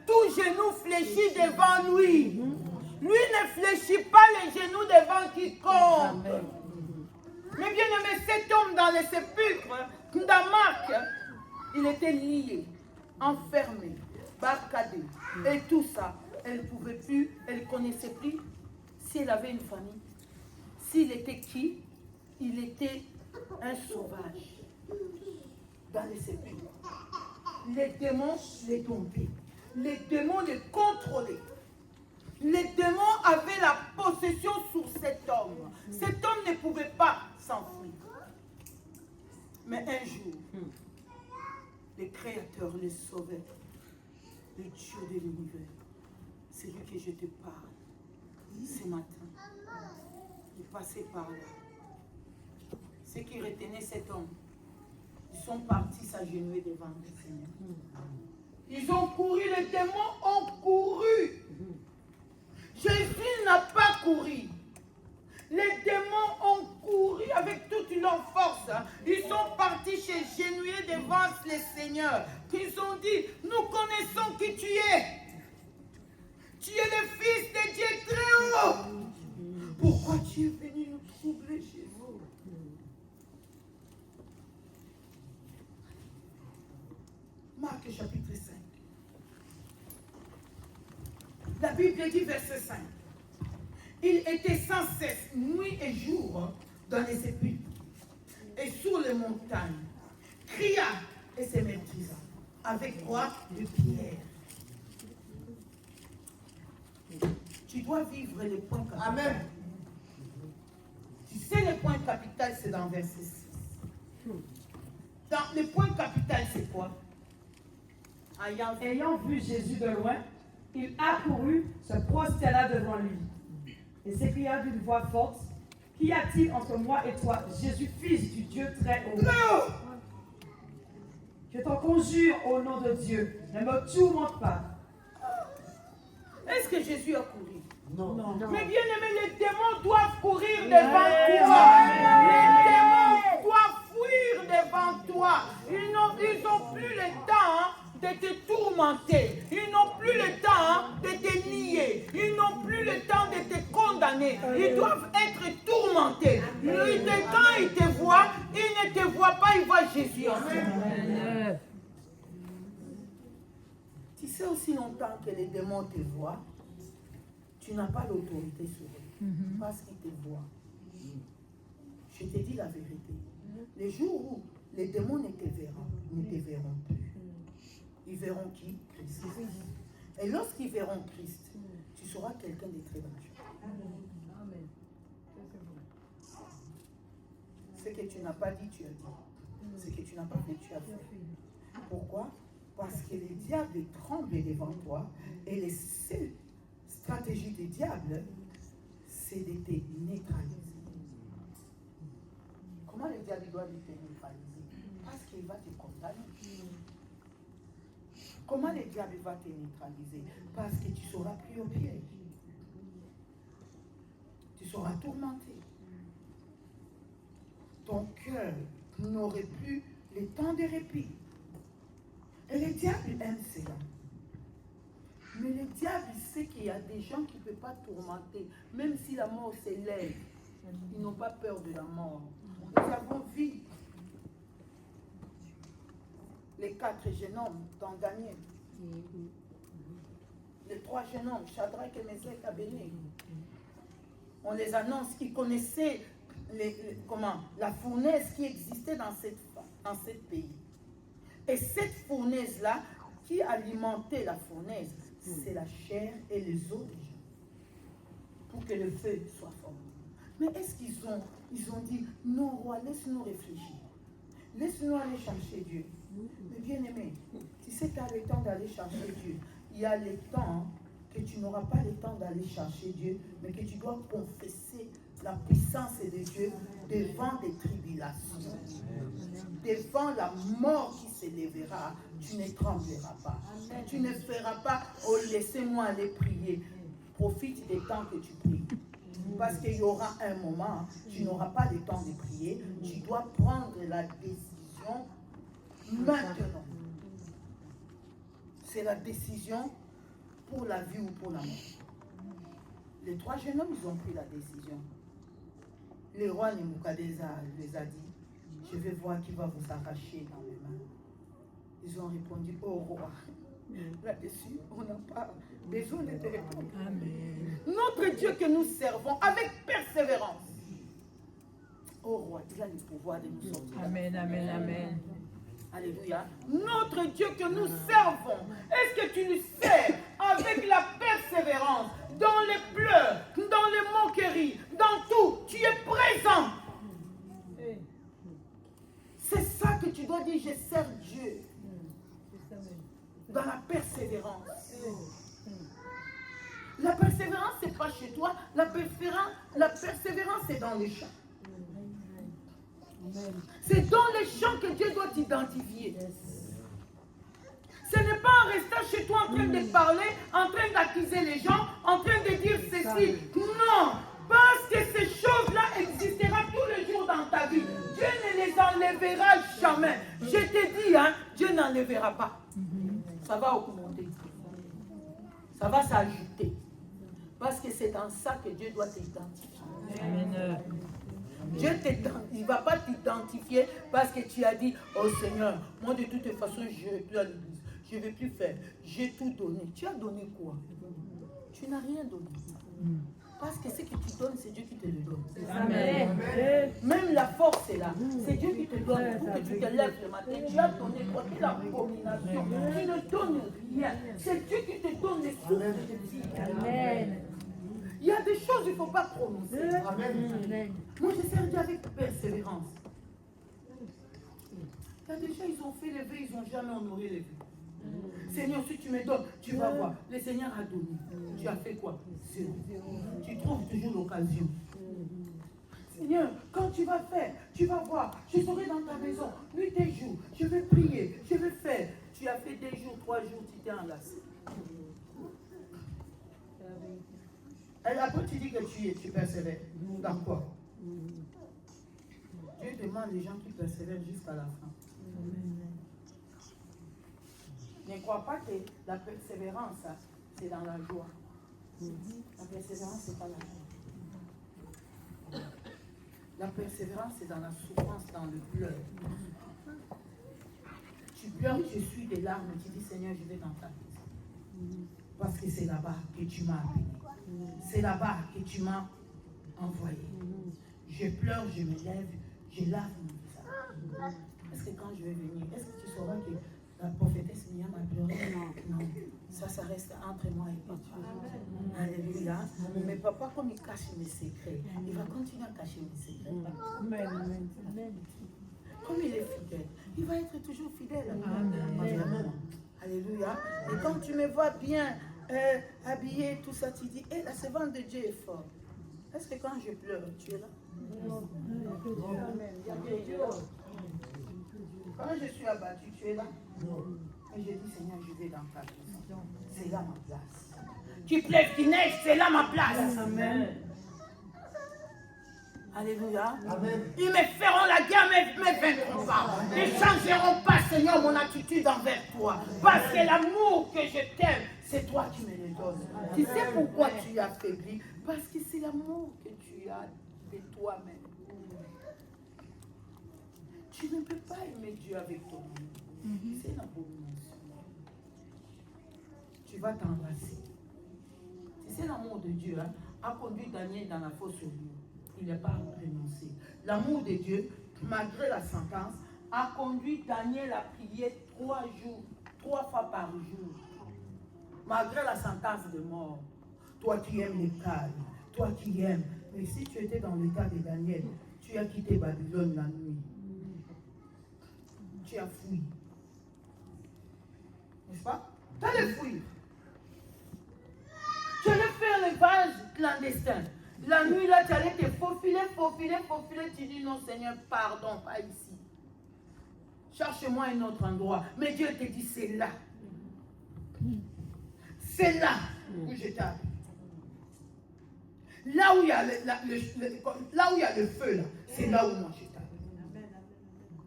tout genou fléchit devant lui. Lui ne fléchit pas les genoux devant quiconque. Mais bien aimé, cet homme dans le sépulcre, dans Marc, il était lié, enfermé, barricadé. Et tout ça, elle ne pouvait plus, elle ne connaissait plus si elle avait une famille. S'il était qui? Il était un sauvage dans les sépulcres. Les démons les dompaient. Les démons les contrôlaient. Les démons avaient la possession sur cet homme. Cet homme ne pouvait pas s'enfuir. Mais un jour, le Créateur, le Sauveur, le Dieu de l'univers, c'est lui que je te parle ce matin. Il passait par là. Ceux qui retenaient cet homme, ils sont partis s'agenouiller devant le Seigneur. Ils ont couru, les démons ont couru. Jésus n'a pas couru. Les démons ont couru avec toute leur force. Ils sont partis s'agenouiller devant le Seigneur. Ils ont dit, nous connaissons qui tu es. Tu es le Fils de Dieu très haut. Pourquoi tu es venu nous troubler chez vous? Marc chapitre 5. La Bible dit verset 5. Il était sans cesse, nuit et jour, dans les sépulcres et sur les montagnes. Cria et se maîtrisa. Avec quoi? De pierre. Tu dois vivre les points capitaux. Amen. Tu sais, le point capital, c'est dans verset 6. Dans le point capital, c'est quoi? Ayant vu Jésus de loin, il accourut, se prosterna devant lui et s'écria d'une voix forte, qu'y a-t-il entre moi et toi, Jésus, Fils du Dieu très haut? Je t'en conjure au nom de Dieu, ne me tourmente pas. Est-ce que Jésus a couru? Non. Mais bien aimé, les démons doivent courir devant toi. Les démons doivent fuir devant toi. Ils n'ont plus le temps de te tourmenter. Ils n'ont plus le temps de te nier. Ils n'ont plus le temps de te condamner. Ils doivent être tourmentés. Quand ils te voient, ils ne te voient pas, ils voient Jésus en toi. Tu sais, aussi longtemps que les démons te voient, tu n'as pas l'autorité sur eux. Parce qu'ils te voient. Je te dis la vérité. Les jours où les démons ne te verront plus. Ils verront qui? Christ. Et lorsqu'ils verront Christ, tu seras quelqu'un de très dangereux. Amen. Ce que tu n'as pas dit, tu as dit. Ce que tu n'as pas fait, tu as fait. Pourquoi? Parce que les diables tremblent devant toi et les seules stratégies du diable, c'est de te neutraliser. Comment le diable doit te neutraliser? Parce qu'il va te condamner. Comment le diable va te neutraliser? Parce que tu seras pris au piège. Tu seras tourmenté. Ton cœur n'aurait plus le temps de répit. Et le diable aime cela. Mais le diable sait qu'il y a des gens qui ne peuvent pas tourmenter. Même si la mort s'élève, ils n'ont pas peur de la mort. Nous avons vu les 4 jeunes hommes dans Daniel. Les 3 jeunes hommes, Shadrach, Meshach et Abednego. On les annonce qu'ils connaissaient la fournaise qui existait dans ce pays. Et cette fournaise-là, qui alimentait la fournaise, c'est la chair et les os des gens. Pour que le feu soit fort. Mais est-ce qu'ils ont dit, non roi, laisse-nous réfléchir. Laisse-nous aller chercher Dieu. Mais bien aimé, tu sais, tu as le temps d'aller chercher Dieu. Il y a le temps que tu n'auras pas le temps d'aller chercher Dieu, mais que tu dois confesser la puissance de Dieu devant des tribulations. Devant la mort qui s'élèvera, tu ne trembleras pas. Tu ne feras pas, oh laissez-moi aller prier. Profite des temps que tu pries. Parce qu'il y aura un moment, tu n'auras pas le temps de prier. Tu dois prendre la décision maintenant. c'est la décision pour la vie ou pour la mort. Les 3 jeunes hommes, ils ont pris la décision. Le roi Nebuchadnezzar les a dit, je vais voir qui va vous arracher dans les mains. Ils ont répondu, oh roi, là-dessus, on n'a pas besoin de te répondre. Amen. Notre Dieu que nous servons avec persévérance. Oh roi, il a le pouvoir de nous sortir. Amen, amen, amen. Alléluia. Notre Dieu que nous servons, est-ce que tu nous sers avec la persévérance, dans les pleurs, dans les moqueries, dans tout, tu es présent. C'est ça que tu dois dire, je sers Dieu. Dans la persévérance. La persévérance, ce n'est pas chez toi. La persévérance, c'est dans les champs. C'est dans les champs que Dieu doit t'identifier. Ce n'est pas en restant chez toi en train de parler, en train d'accuser les gens, en train de dire ceci. Non, parce que ces choses-là existeront tous les jours dans ta vie. Dieu ne les enlèvera jamais. Je te dis, hein, Dieu n'enlèvera pas. Ça va augmenter. Ça va s'ajouter. Parce que c'est dans ça que Dieu doit t'identifier. Amen. Dieu il ne va pas t'identifier parce que tu as dit, oh Seigneur, moi de toute façon, je ne vais plus à l'église. Je ne vais plus faire. J'ai tout donné. Tu as donné quoi? Tu n'as rien donné. Parce que ce que tu donnes, c'est Dieu qui te le donne. Amen. Même la force est là. C'est Dieu qui te donne pour que tu te lèves le matin. Tu as donné quoi? Quelle abomination. Tu ne donnes rien. C'est Dieu qui te donne les souffles de vie. Amen. Il y a des choses qu'il ne faut pas prononcer. Amen. Moi, je sers Dieu avec persévérance. Il y a des gens, ils ont fait les vœux, ils n'ont jamais honoré les vœux. Seigneur, si tu me donnes, tu vas voir. Le Seigneur a donné. Tu as fait quoi? Zéro. Tu trouves toujours l'occasion. Seigneur, quand tu vas faire, tu vas voir. Je serai dans ta maison, nuit et jour. Je vais prier, je vais faire. Tu as fait 2 jours, 3 jours, tu t'es enlacé. Et après, tu dis que tu persévères. Dans quoi? Dieu demande les gens qui persévèrent jusqu'à la fin. Ne crois pas que la persévérance, c'est dans la joie. La persévérance, c'est pas la joie. La persévérance, c'est dans la souffrance, dans le pleur. Tu pleures, tu suis des larmes, tu dis Seigneur, je vais dans ta maison. Parce que c'est là-bas que tu m'as appelé. C'est là-bas que tu m'as envoyé. Je pleure, je me lève, je lave mon visage. Est-ce que quand je vais venir, est-ce que tu sauras que la prophétesse Myriam a pleuré? Non. Ça reste entre moi et toi. Alléluia. Mais papa, comme il cache mes secrets, il va continuer à cacher mes secrets. Amen. Comme il est fidèle, il va être toujours fidèle. Amen. Alléluia. Et quand tu me vois bien habillée, tout ça, tu dis, la servante de Dieu est forte. Est-ce que quand je pleure, tu es là? Non. Quand je suis abattue, tu es là? Non. Et je dis, Seigneur, je vais dans ta maison. C'est là ma place. Qu'il pleuve, qu'il neige, c'est là ma place. Amen. Alléluia. Amen. Ils me feront la guerre, mais ne me vaincront pas. Ils ne changeront pas, Seigneur, mon attitude envers toi. Parce que l'amour que je t'aime, c'est toi qui me le donnes. Tu sais pourquoi tu es affaibli? Parce que c'est l'amour que tu as de toi-même. Tu ne peux pas aimer Dieu avec ton amour. C'est l'abomination. Tu vas t'embrasser. Tu sais, l'amour de Dieu a conduit Daniel dans la fosse au lion. Il n'a pas renoncé. L'amour de Dieu, malgré la sentence, a conduit Daniel à prier 3 fois par jour. Malgré la sentence de mort. Toi qui aimes les calmes, toi qui aimes. Mais si tu étais dans le cas de Daniel, tu as quitté Babylone la nuit. Tu as fui. N'est-ce pas? Tu allais fuir. Tu allais faire le vase clandestin. La nuit, là, tu allais te faufiler. Tu dis non, Seigneur, pardon, pas ici. Cherche-moi un autre endroit. Mais Dieu te dit, c'est là. C'est là où je t'ai appelé. Là où il y a là où il y a le feu, là, c'est là où moi je t'ai appelé.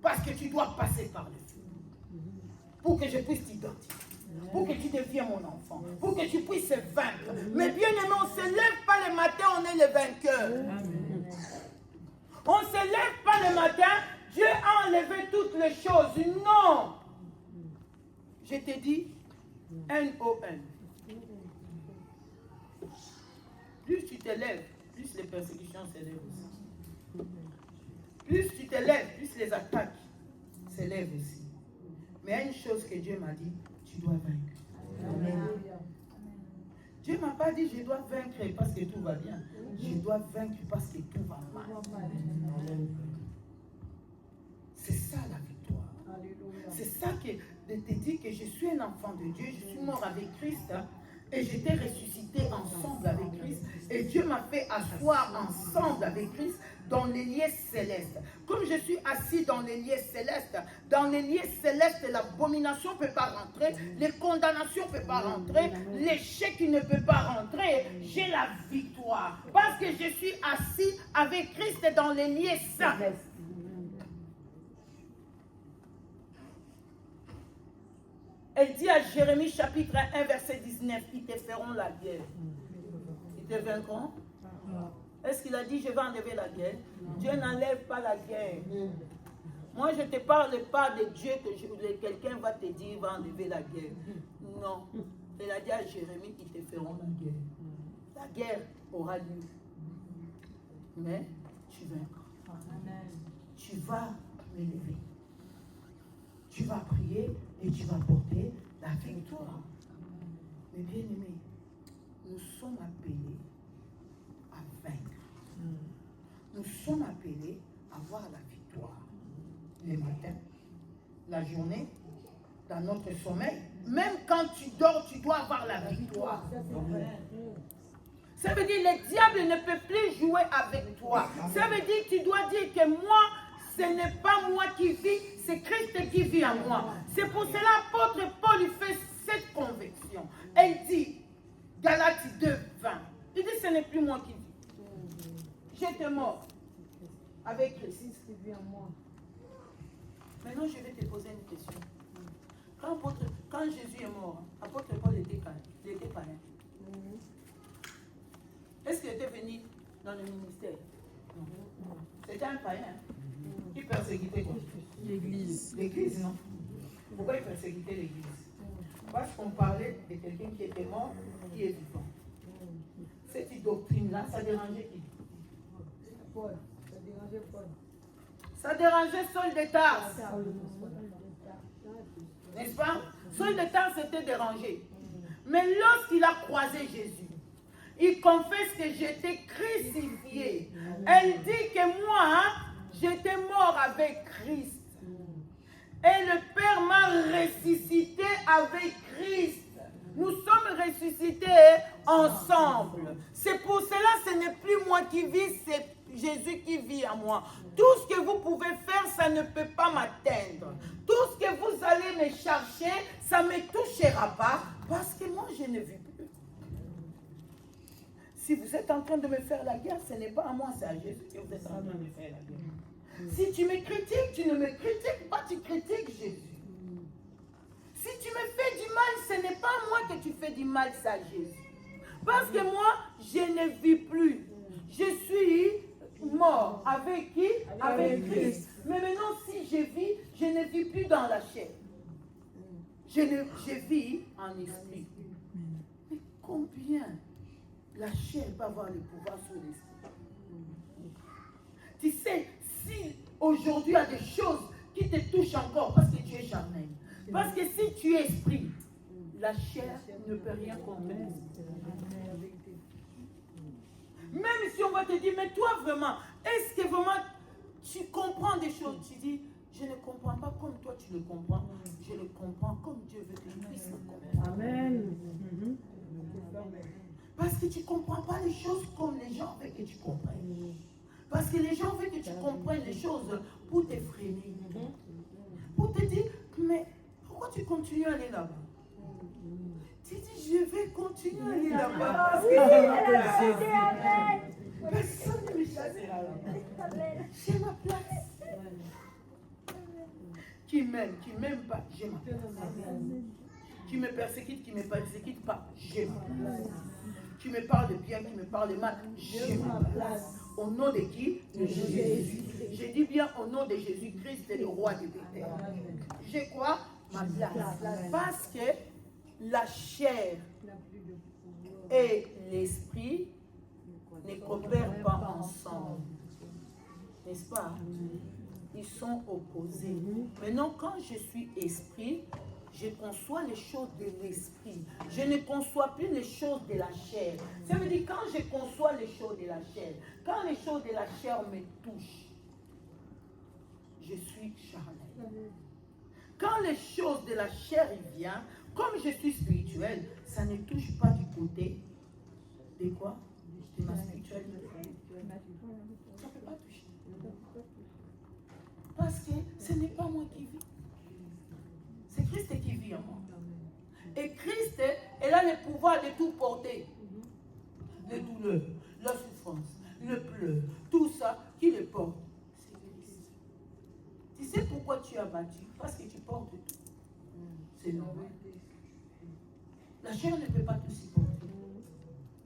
Parce que tu dois passer par le feu. Pour que je puisse t'identifier. pour que tu deviennes mon enfant, pour que tu puisses vaincre. Mais bien aimé, on ne se lève pas le matin, on est le vainqueur. On ne se lève pas le matin, Dieu a enlevé toutes les choses. Non. Je te dis, N-O-N. Plus tu te lèves, plus les persécutions s'élèvent aussi. Plus tu te lèves, plus les attaques s'élèvent aussi. Mais il y a une chose que Dieu m'a dit, tu dois vaincre. Amen. Dieu ne m'a pas dit je dois vaincre parce que tout va bien. Je dois vaincre parce que tout va mal. C'est ça la victoire. C'est ça que de te dire que je suis un enfant de Dieu, je suis mort avec Christ et j'étais ressuscité ensemble avec Christ et Dieu m'a fait asseoir ensemble avec Christ dans les lieux célestes. Comme je suis assis dans les lieux célestes, l'abomination ne peut pas rentrer, les condamnations ne peuvent pas rentrer, l'échec ne peut pas rentrer. J'ai la victoire parce que je suis assis avec Christ dans les lieux saints. Elle dit à Jérémie chapitre 1 verset 19, ils te feront la guerre. Ils te vaincront. Est-ce qu'il a dit je vais enlever la guerre? Dieu n'enlève pas la guerre. Moi je ne te parle pas de Dieu que quelqu'un va te dire il va enlever la guerre. Non. Elle a dit à Jérémie qu'ils te feront la guerre. La guerre aura lieu. Mais tu vaincras. Tu vas m'élever. Tu vas prier et tu vas porter la victoire. Mais bien aimé, nous sommes appelés à vaincre. Nous sommes appelés à avoir la victoire. Le matin, la journée, dans notre sommeil, même quand tu dors, tu dois avoir la victoire. Ça veut dire que le diable ne peut plus jouer avec toi. Ça veut dire que tu dois dire que moi, ce n'est pas moi qui vis, c'est Christ qui vit en moi. C'est pour cela l'apôtre Paul lui fait cette conviction. Elle dit, Galates 2, 20, il dit ce n'est plus moi qui vis. J'étais mort avec Christ qui vit en moi. Maintenant, je vais te poser une question. Quand Jésus est mort, l'apôtre Paul était païen. Est-ce qu'il était venu dans le ministère? Non. C'était un païen. Qui persécutait quoi? L'église. L'église, non. Pourquoi il persécutait l'église? Parce qu'on parlait de quelqu'un qui était mort, qui est vivant. Cette doctrine-là, ça dérangeait qui? Paul. Ça dérangeait Paul. Ça dérangeait Saul de Tarse. N'est-ce pas? Saul de Tarse était dérangé. Mais lorsqu'il a croisé Jésus, il confesse que j'étais crucifié. Elle dit que moi, j'étais mort avec Christ. Et le Père m'a ressuscité avec Christ. Nous sommes ressuscités ensemble. C'est pour cela que ce n'est plus moi qui vis, c'est Jésus qui vit en moi. Tout ce que vous pouvez faire, ça ne peut pas m'atteindre. Tout ce que vous allez me chercher, ça ne me touchera pas parce que moi, je ne vis plus. Si vous êtes en train de me faire la guerre, ce n'est pas à moi, c'est à Jésus que vous êtes en train de me faire la guerre. Si tu me critiques, tu ne me critiques pas, tu critiques Jésus. Si tu me fais du mal, ce n'est pas à moi que tu fais du mal, c'est à Jésus. Parce que moi, je ne vis plus. Je suis mort. Avec qui? Avec Christ. Mais maintenant, si je vis, je ne vis plus dans la chair. Je vis en esprit. Mais combien la chair peut avoir le pouvoir sur l'esprit? Tu sais, si aujourd'hui il y a des choses qui te touchent encore parce que tu es charnel, parce que si tu es esprit, la chair ne peut rien contre l'esprit. Même si on va te dire, mais toi vraiment, est-ce que vraiment tu comprends des choses? Tu dis, je ne comprends pas comme toi tu le comprends, je le comprends comme Dieu veut que je puisse le comprendre. Amen. Parce que tu ne comprends pas les choses comme les gens veulent que tu comprennes. Parce que les gens veulent que tu comprennes les choses pour te freiner. Pour te dire, mais pourquoi tu continues à aller là-bas? Tu dis, je vais continuer à aller là-bas. Parce que personne ne me chasse là-bas. J'ai ma place. Qui m'aime pas, j'ai ma place. Qui me persécute pas, j'ai ma place. Qui me parle de bien, qui me parle de mal, j'ai ma place. Au nom de qui? De Jésus. Je dis bien au nom de Jésus-Christ, le roi de Bethléem. J'ai quoi? Ma place. Parce que la chair et l'esprit ne coopèrent pas ensemble. N'est-ce pas? Ils sont opposés. Maintenant, quand je suis esprit, je conçois les choses de l'esprit. Je ne conçois plus les choses de la chair. Ça veut dire quand je conçois les choses de la chair, quand les choses de la chair me touchent, je suis charnel. Quand les choses de la chair y viennent, comme je suis spirituel, ça ne touche pas du côté de quoi? De ma spiritualité. Ça ne peut pas toucher. Parce que ce n'est pas moi qui vis. C'est Christ qui vit en moi. Et Christ, elle a le pouvoir de tout porter. Les douleurs, la souffrance, le pleur, tout ça, qui le porte? C'est Christ. Tu sais pourquoi tu as battu? Parce que tu portes tout. C'est normal. La chair ne peut pas tout supporter.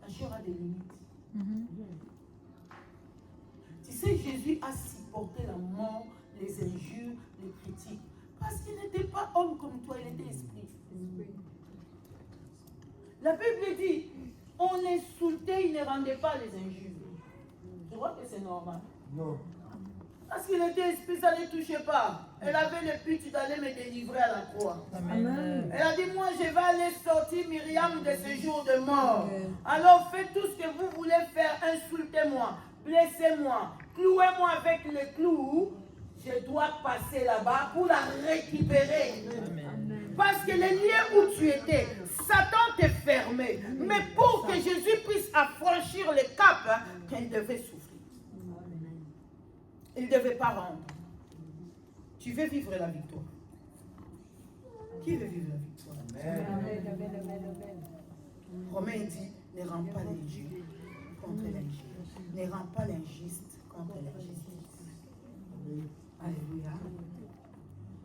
La chair a des limites. Tu sais, Jésus a supporté la mort, les injures, les critiques. Parce qu'il n'était pas homme comme toi, il était esprit. La Bible dit, on l'insultait, il ne rendait pas les injures. Je vois que c'est normal. Non. Parce qu'il était esprit, ça ne touchait pas. Elle avait le but d'aller me délivrer à la croix. Amen. Elle a dit, moi je vais aller sortir Myriam de ce jour de mort. Alors faites tout ce que vous voulez faire, insultez-moi, blessez-moi, clouez-moi avec le clou. Je dois passer là-bas pour la récupérer. Amen. Parce que le lieu où tu étais, Satan te fermait. Mais pour que Jésus puisse affranchir le cap, qu'il devait souffrir. Il ne devait pas rendre. Tu veux vivre la victoire. Qui veut vivre la victoire? Amen. Romain dit, ne rends pas l'injure contre l'injure. Ne rends pas l'injuste contre l'injustice. Alléluia.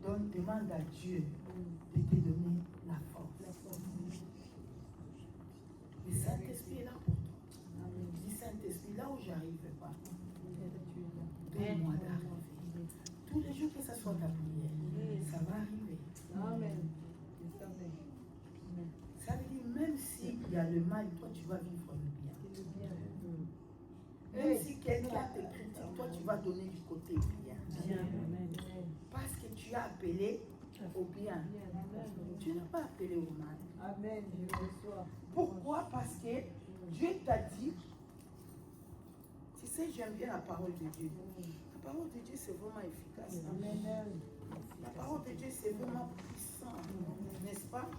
Donc demande à Dieu de te donner la force. Le Saint-Esprit est là pour toi. Je dis Saint-Esprit, là où j'arrive pas, donne-moi d'arriver. Tous les jours que ça soit ta prière, ça va arriver. Amen. Ça veut dire même s'il y a le mal, toi tu vas vivre le bien. Même si quelqu'un te critique, toi tu vas donner du côté bien. Parce que tu as appelé au bien. Tu n'as pas appelé au mal. Amen. Pourquoi? Parce que Dieu t'a dit, tu sais, j'aime bien la parole de Dieu. La parole de Dieu, c'est vraiment efficace. Amen. La parole de Dieu, c'est vraiment puissant. N'est-ce pas?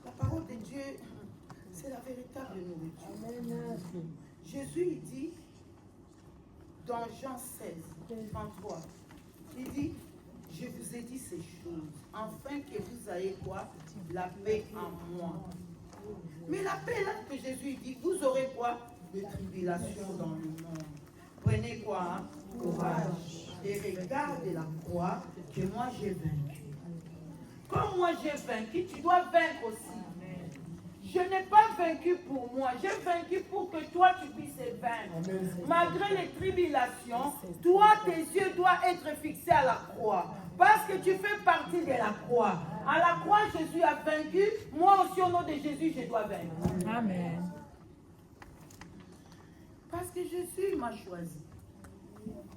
La parole de Dieu, c'est la véritable nourriture. Amen. Jésus, il dit, dans Jean 16, 33, il dit, je vous ai dit ces choses, afin que vous ayez quoi? La paix en moi. Mais la paix là que Jésus dit, vous aurez quoi? Des tribulations dans le monde. Prenez quoi? Hein? Courage. Et regardez la croix que moi j'ai vaincu. Comme moi j'ai vaincu, tu dois vaincre aussi. Je n'ai pas vaincu pour moi, j'ai vaincu pour que toi tu puisses vaincre. Amen. Malgré les tribulations, toi tes yeux doivent être fixés à la croix. Parce que tu fais partie de la croix. À la croix, Jésus a vaincu. Moi aussi, au nom de Jésus, je dois vaincre. Amen. Parce que Jésus m'a choisi.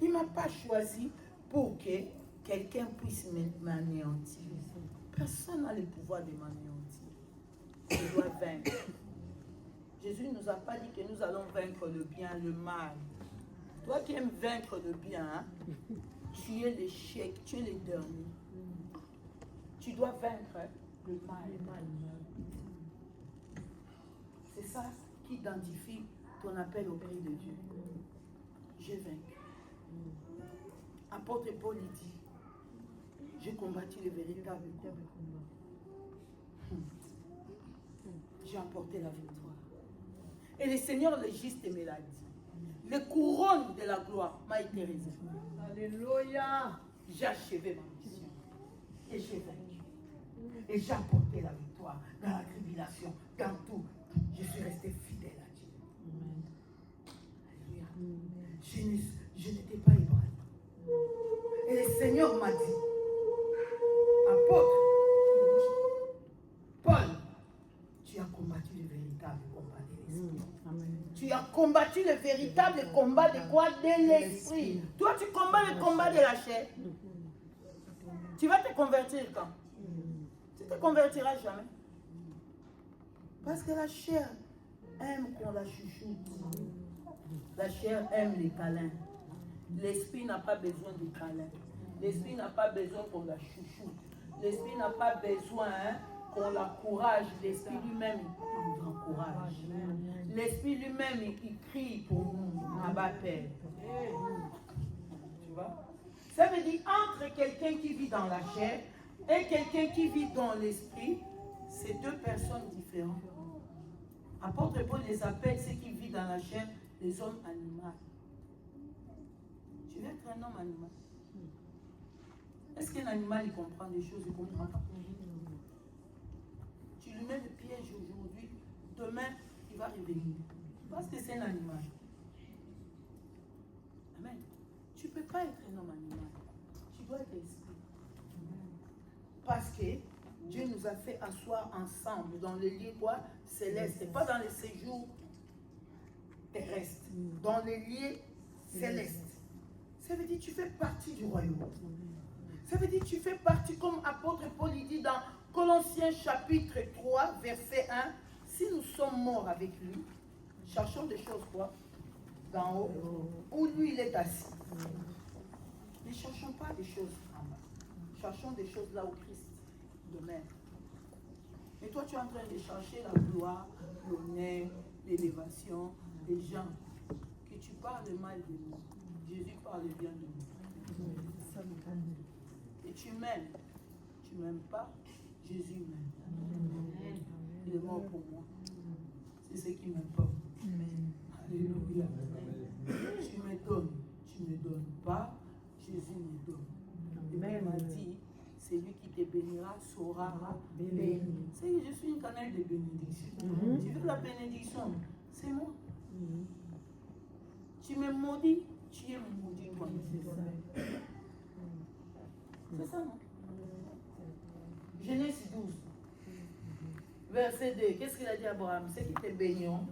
Il ne m'a pas choisi pour que quelqu'un puisse m'anéantir. Personne n'a le pouvoir de m'anéantir. Je dois vaincre. Jésus ne nous a pas dit que nous allons vaincre le bien, le mal. Toi qui aimes vaincre le bien, hein, tu es l'échec, tu es le dernier. Tu dois vaincre le mal. C'est ça qui identifie ton appel auprès de Dieu. J'ai vaincu. Apôtre Paul dit, j'ai combattu le véritable combat. J'ai emporté la victoire. Et le Seigneur le juste me l'a dit. Le couronne de la gloire m'a été réservé. Alléluia. J'ai achevé ma mission. Et j'ai vaincu. et j'ai apporté la victoire dans la tribulation, dans tout. Je suis resté fidèle à Dieu. Alléluia. Je n'étais pas ébranlé. Et le Seigneur m'a dit, apôtre, Paul, tu as combattu le véritable combat de l'esprit. Tu as combattu le véritable combat de quoi? De l'esprit. Toi, tu combats le combat de la chair. Tu vas te convertir quand? Tu ne te convertiras jamais. Parce que la chair aime qu'on la chouchoute. La chair aime les câlins. L'esprit n'a pas besoin de câlins. L'esprit n'a pas besoin qu'on la chouchoute. L'esprit n'a pas besoin qu'on l'encourage. L'esprit lui-même, il nous encourage. L'esprit lui-même, il crie pour nous. Abba Père. Tu vois? Ça veut dire entre quelqu'un qui vit dans la chair et quelqu'un qui vit dans l'esprit, c'est deux personnes différentes. Apôtre Paul les appelle ceux qui vivent dans la chair les hommes animaux. Tu veux être un homme animal? Est-ce qu'un animal il comprend des choses? Il ne comprend pas. Tu lui mets le piège aujourd'hui, demain il va revenir. Parce que c'est un animal. Amen. Tu ne peux pas être un homme animal. Tu dois être esprit. Parce que Dieu nous a fait asseoir ensemble dans les lieux quoi? Célestes. Et pas dans les séjours terrestres. Dans les lieux célestes. Ça veut dire que tu fais partie du royaume. Ça veut dire que tu fais partie, comme apôtre Paul dit dans Colossiens chapitre 3, verset 1. Si nous sommes morts avec lui, cherchons des choses quoi? D'en haut, où lui il est assis. Ne cherchons pas des choses en bas. Cherchons des choses là où Christ demeure. Et toi, tu es en train de chercher la gloire, l'honneur, l'élévation, les gens. Que tu parles mal de nous. Jésus parle bien de nous. Et tu m'aimes. Tu ne m'aimes pas, Jésus m'aime. Il est mort pour moi. C'est ce qui m'importe. Alléluia. Tu me donnes. Tu ne me donnes pas, Jésus me donne. Il m'a dit, celui qui te bénira sera béni. C'est que je suis une canal de bénédiction. Tu veux la bénédiction? C'est moi. Tu me maudis, tu es maudit toi. C'est ça, non? Genèse 12, verset 2. Qu'est-ce qu'il a dit à Abraham? Ceux qui te béniront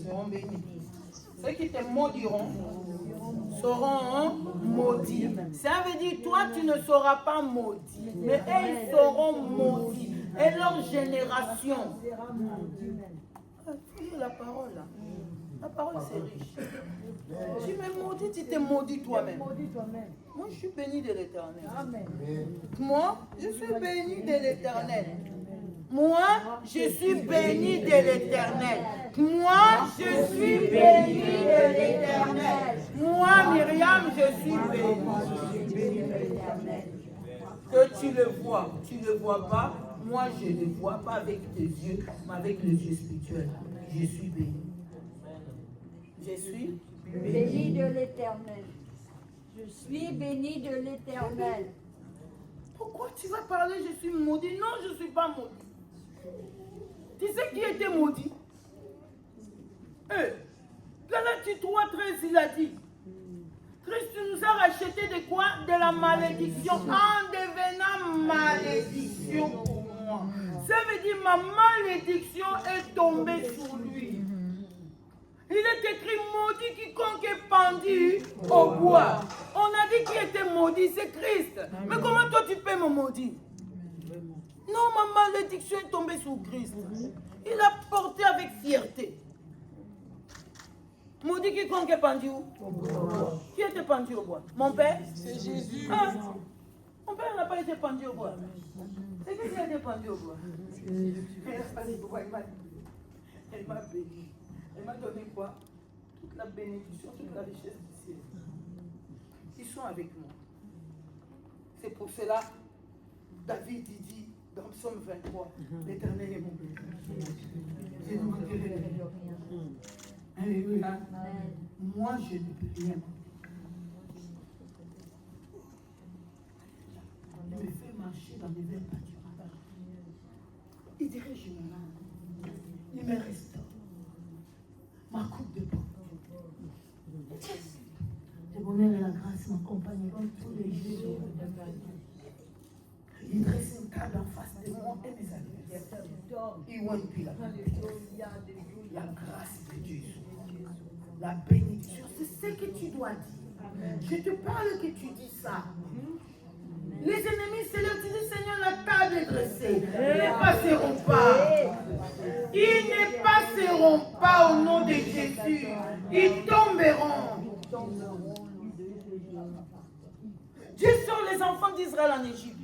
seront bénis. Ceux qui te maudiront seront maudits. Ça veut dire, toi, tu ne seras pas maudit, mais eux, ils seront maudits. Et leur génération. La parole, là. La parole, c'est riche. Tu me maudis, tu te maudis toi-même. Moi, je suis béni de l'Éternel. Moi, je suis béni de l'Éternel. Moi, je suis béni de l'Éternel. Moi, je suis béni de l'Éternel. Moi, Myriam, je suis béni de l'Éternel. Que tu le vois, tu ne le vois pas. Moi, je ne le vois pas avec tes yeux, mais avec les yeux spirituels. Je suis béni. Je suis béni de l'Éternel. Je suis béni de l'Éternel. Pourquoi tu vas parler, je suis maudit? Non, je ne suis pas maudit. Tu sais qui était maudit? Galatie 3:13, il a dit, Christ nous a racheté de quoi? De la malédiction, en devenant malédiction pour moi. Ça veut dire ma malédiction est tombée sur lui. Il est écrit maudit quiconque est pendu au bois. On a dit qui était maudit, c'est Christ. Mais comment toi tu peux me maudire? Non, ma malédiction est tombée sur Christ. Il a porté avec fierté. Maudit quiconque est pendu où? Au bois. Qui était pendu au bois? Mon père? C'est Jésus. Ah, mon père n'a pas été pendu au bois. C'est qui a été pendu au bois? Elle m'a béni. Elle m'a donné quoi? Toute la bénédiction, toute la richesse du ciel. Ils sont avec moi. C'est pour cela, David dit dans Psaume 23, l'Éternel est mon béni. Je ne manquerai de rien. Alléluia. Moi, je ne peux rien manquer. Il me fait marcher dans les verts pâturages. en face de moi et mes adversaires. Ils vont puis la grâce de Dieu. La bénédiction, c'est ce que tu dois dire. Je te parle que tu dis ça. Les ennemis, c'est leur dit, Seigneur, la table est dressée. Ils ne passeront pas. Ils ne passeront pas au nom de Jésus. Ils tomberont. Dieu sort les enfants d'Israël en Égypte.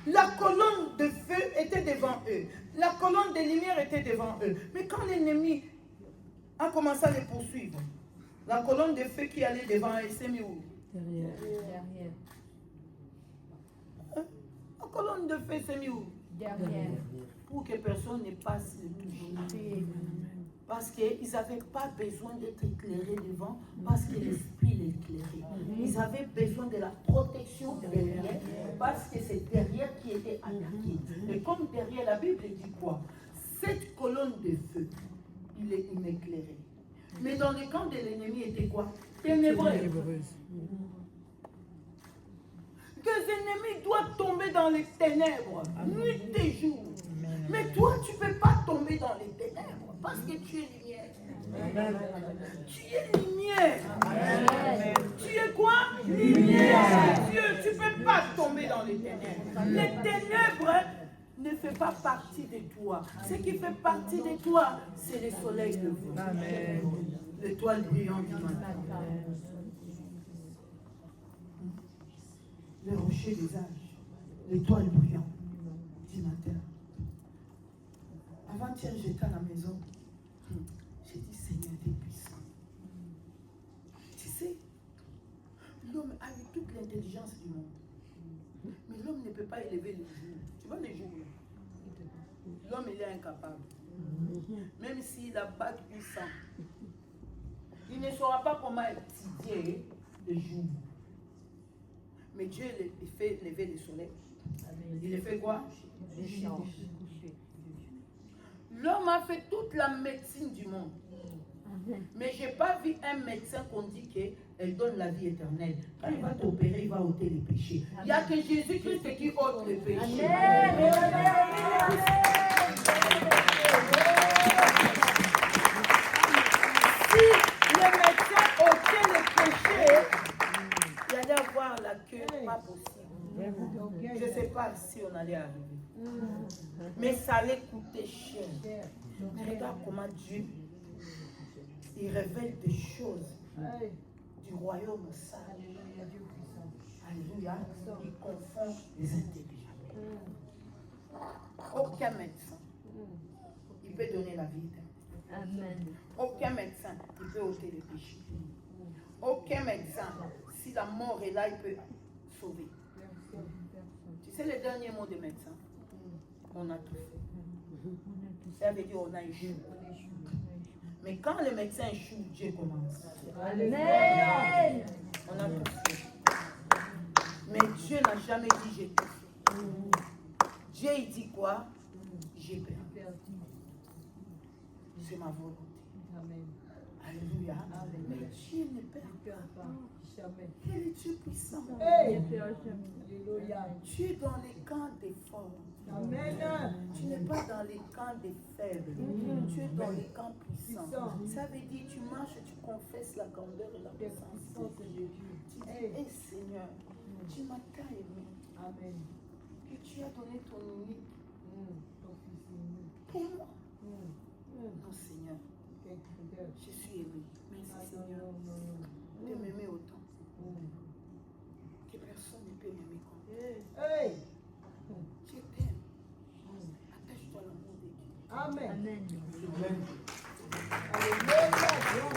La colonne de feu était devant eux. La colonne de lumière était devant eux. Mais quand l'ennemi a commencé à les poursuivre, la colonne de feu qui allait devant eux s'est mise où? Derrière. La colonne de feu s'est mise où? Derrière. Pour que personne ne passe le toucher. Parce qu'ils n'avaient pas besoin d'être éclairés devant, parce que l'Esprit l'éclairait. Ils avaient besoin de la protection derrière, parce que c'est derrière qui était attaqué. Et comme derrière, la Bible dit quoi? Cette colonne de feu, il m'éclairait. Mais dans le camp de l'ennemi était quoi? Ténébreux. Que les ennemis doivent tomber dans les ténèbres, nuit et jour. Mais toi, tu ne peux pas tomber dans les ténèbres parce que tu es lumière. Tu es lumière. Tu es quoi? Lumière. Dieu, tu ne peux pas tomber dans les ténèbres. Les ténèbres ne font pas partie de toi. Ce qui fait partie de toi, c'est le soleil de vous. L'étoile brillante du matin. Le rocher des âges. L'étoile brillante du matin. Avant-hier, j'étais à la maison. J'ai dit, Seigneur, t'es puissant. Tu sais, l'homme a eu toute l'intelligence du monde. Mais l'homme ne peut pas élever les jours. Tu vois les jours là? L'homme, il est incapable. Même s'il a bac puissant, il ne saura pas comment étudier les jours. Mais Dieu il fait lever le soleil. Il le fait quoi? L'homme a fait toute la médecine du monde. Mais je n'ai pas vu un médecin qu'on dit qu'elle donne la vie éternelle. Quand il va t'opérer, il va ôter les péchés. Il n'y a que Jésus-Christ qui ôte les péchés. Si le médecin ôtait les péchés, il allait avoir la queue, pas possible. Je ne sais pas si on allait arriver. Mais ça allait coûter cher. Regarde comment Dieu, il révèle des choses du royaume sage. Alléluia. Il confond les intelligents. Aucun médecin, il peut donner la vie. Amen. Aucun médecin, il peut ôter les péchés. Aucun médecin, si la mort est là, il peut sauver. Tu sais les derniers mots des médecins? On a tout fait. Ça veut dire on a échoué. Mais quand le médecin échoue, Dieu commence. Amen. On a tout fait. Mais Dieu n'a jamais dit j'ai tout fait. Dieu il dit quoi? J'ai perdu. C'est ma volonté. Alléluia. Mais Dieu ne perd pas. Quel est Dieu puissant? Tu es dans les camps des forts. Tu n'es pas dans les camps des faibles. Tu es dans les camps puissants. Ça veut dire tu marches, tu confesses la grandeur et la puissance de Dieu. Tu dis, hé Seigneur, tu m'as tant aimé. Que tu as donné ton unique pour moi. Non Seigneur, je suis aimé. Merci Seigneur de m'aimer autant. Que personne ne peut m'aimer comme toi. Je t'aime. Attache-toi à l'amour de Dieu. Amen. Amen. Alléluia.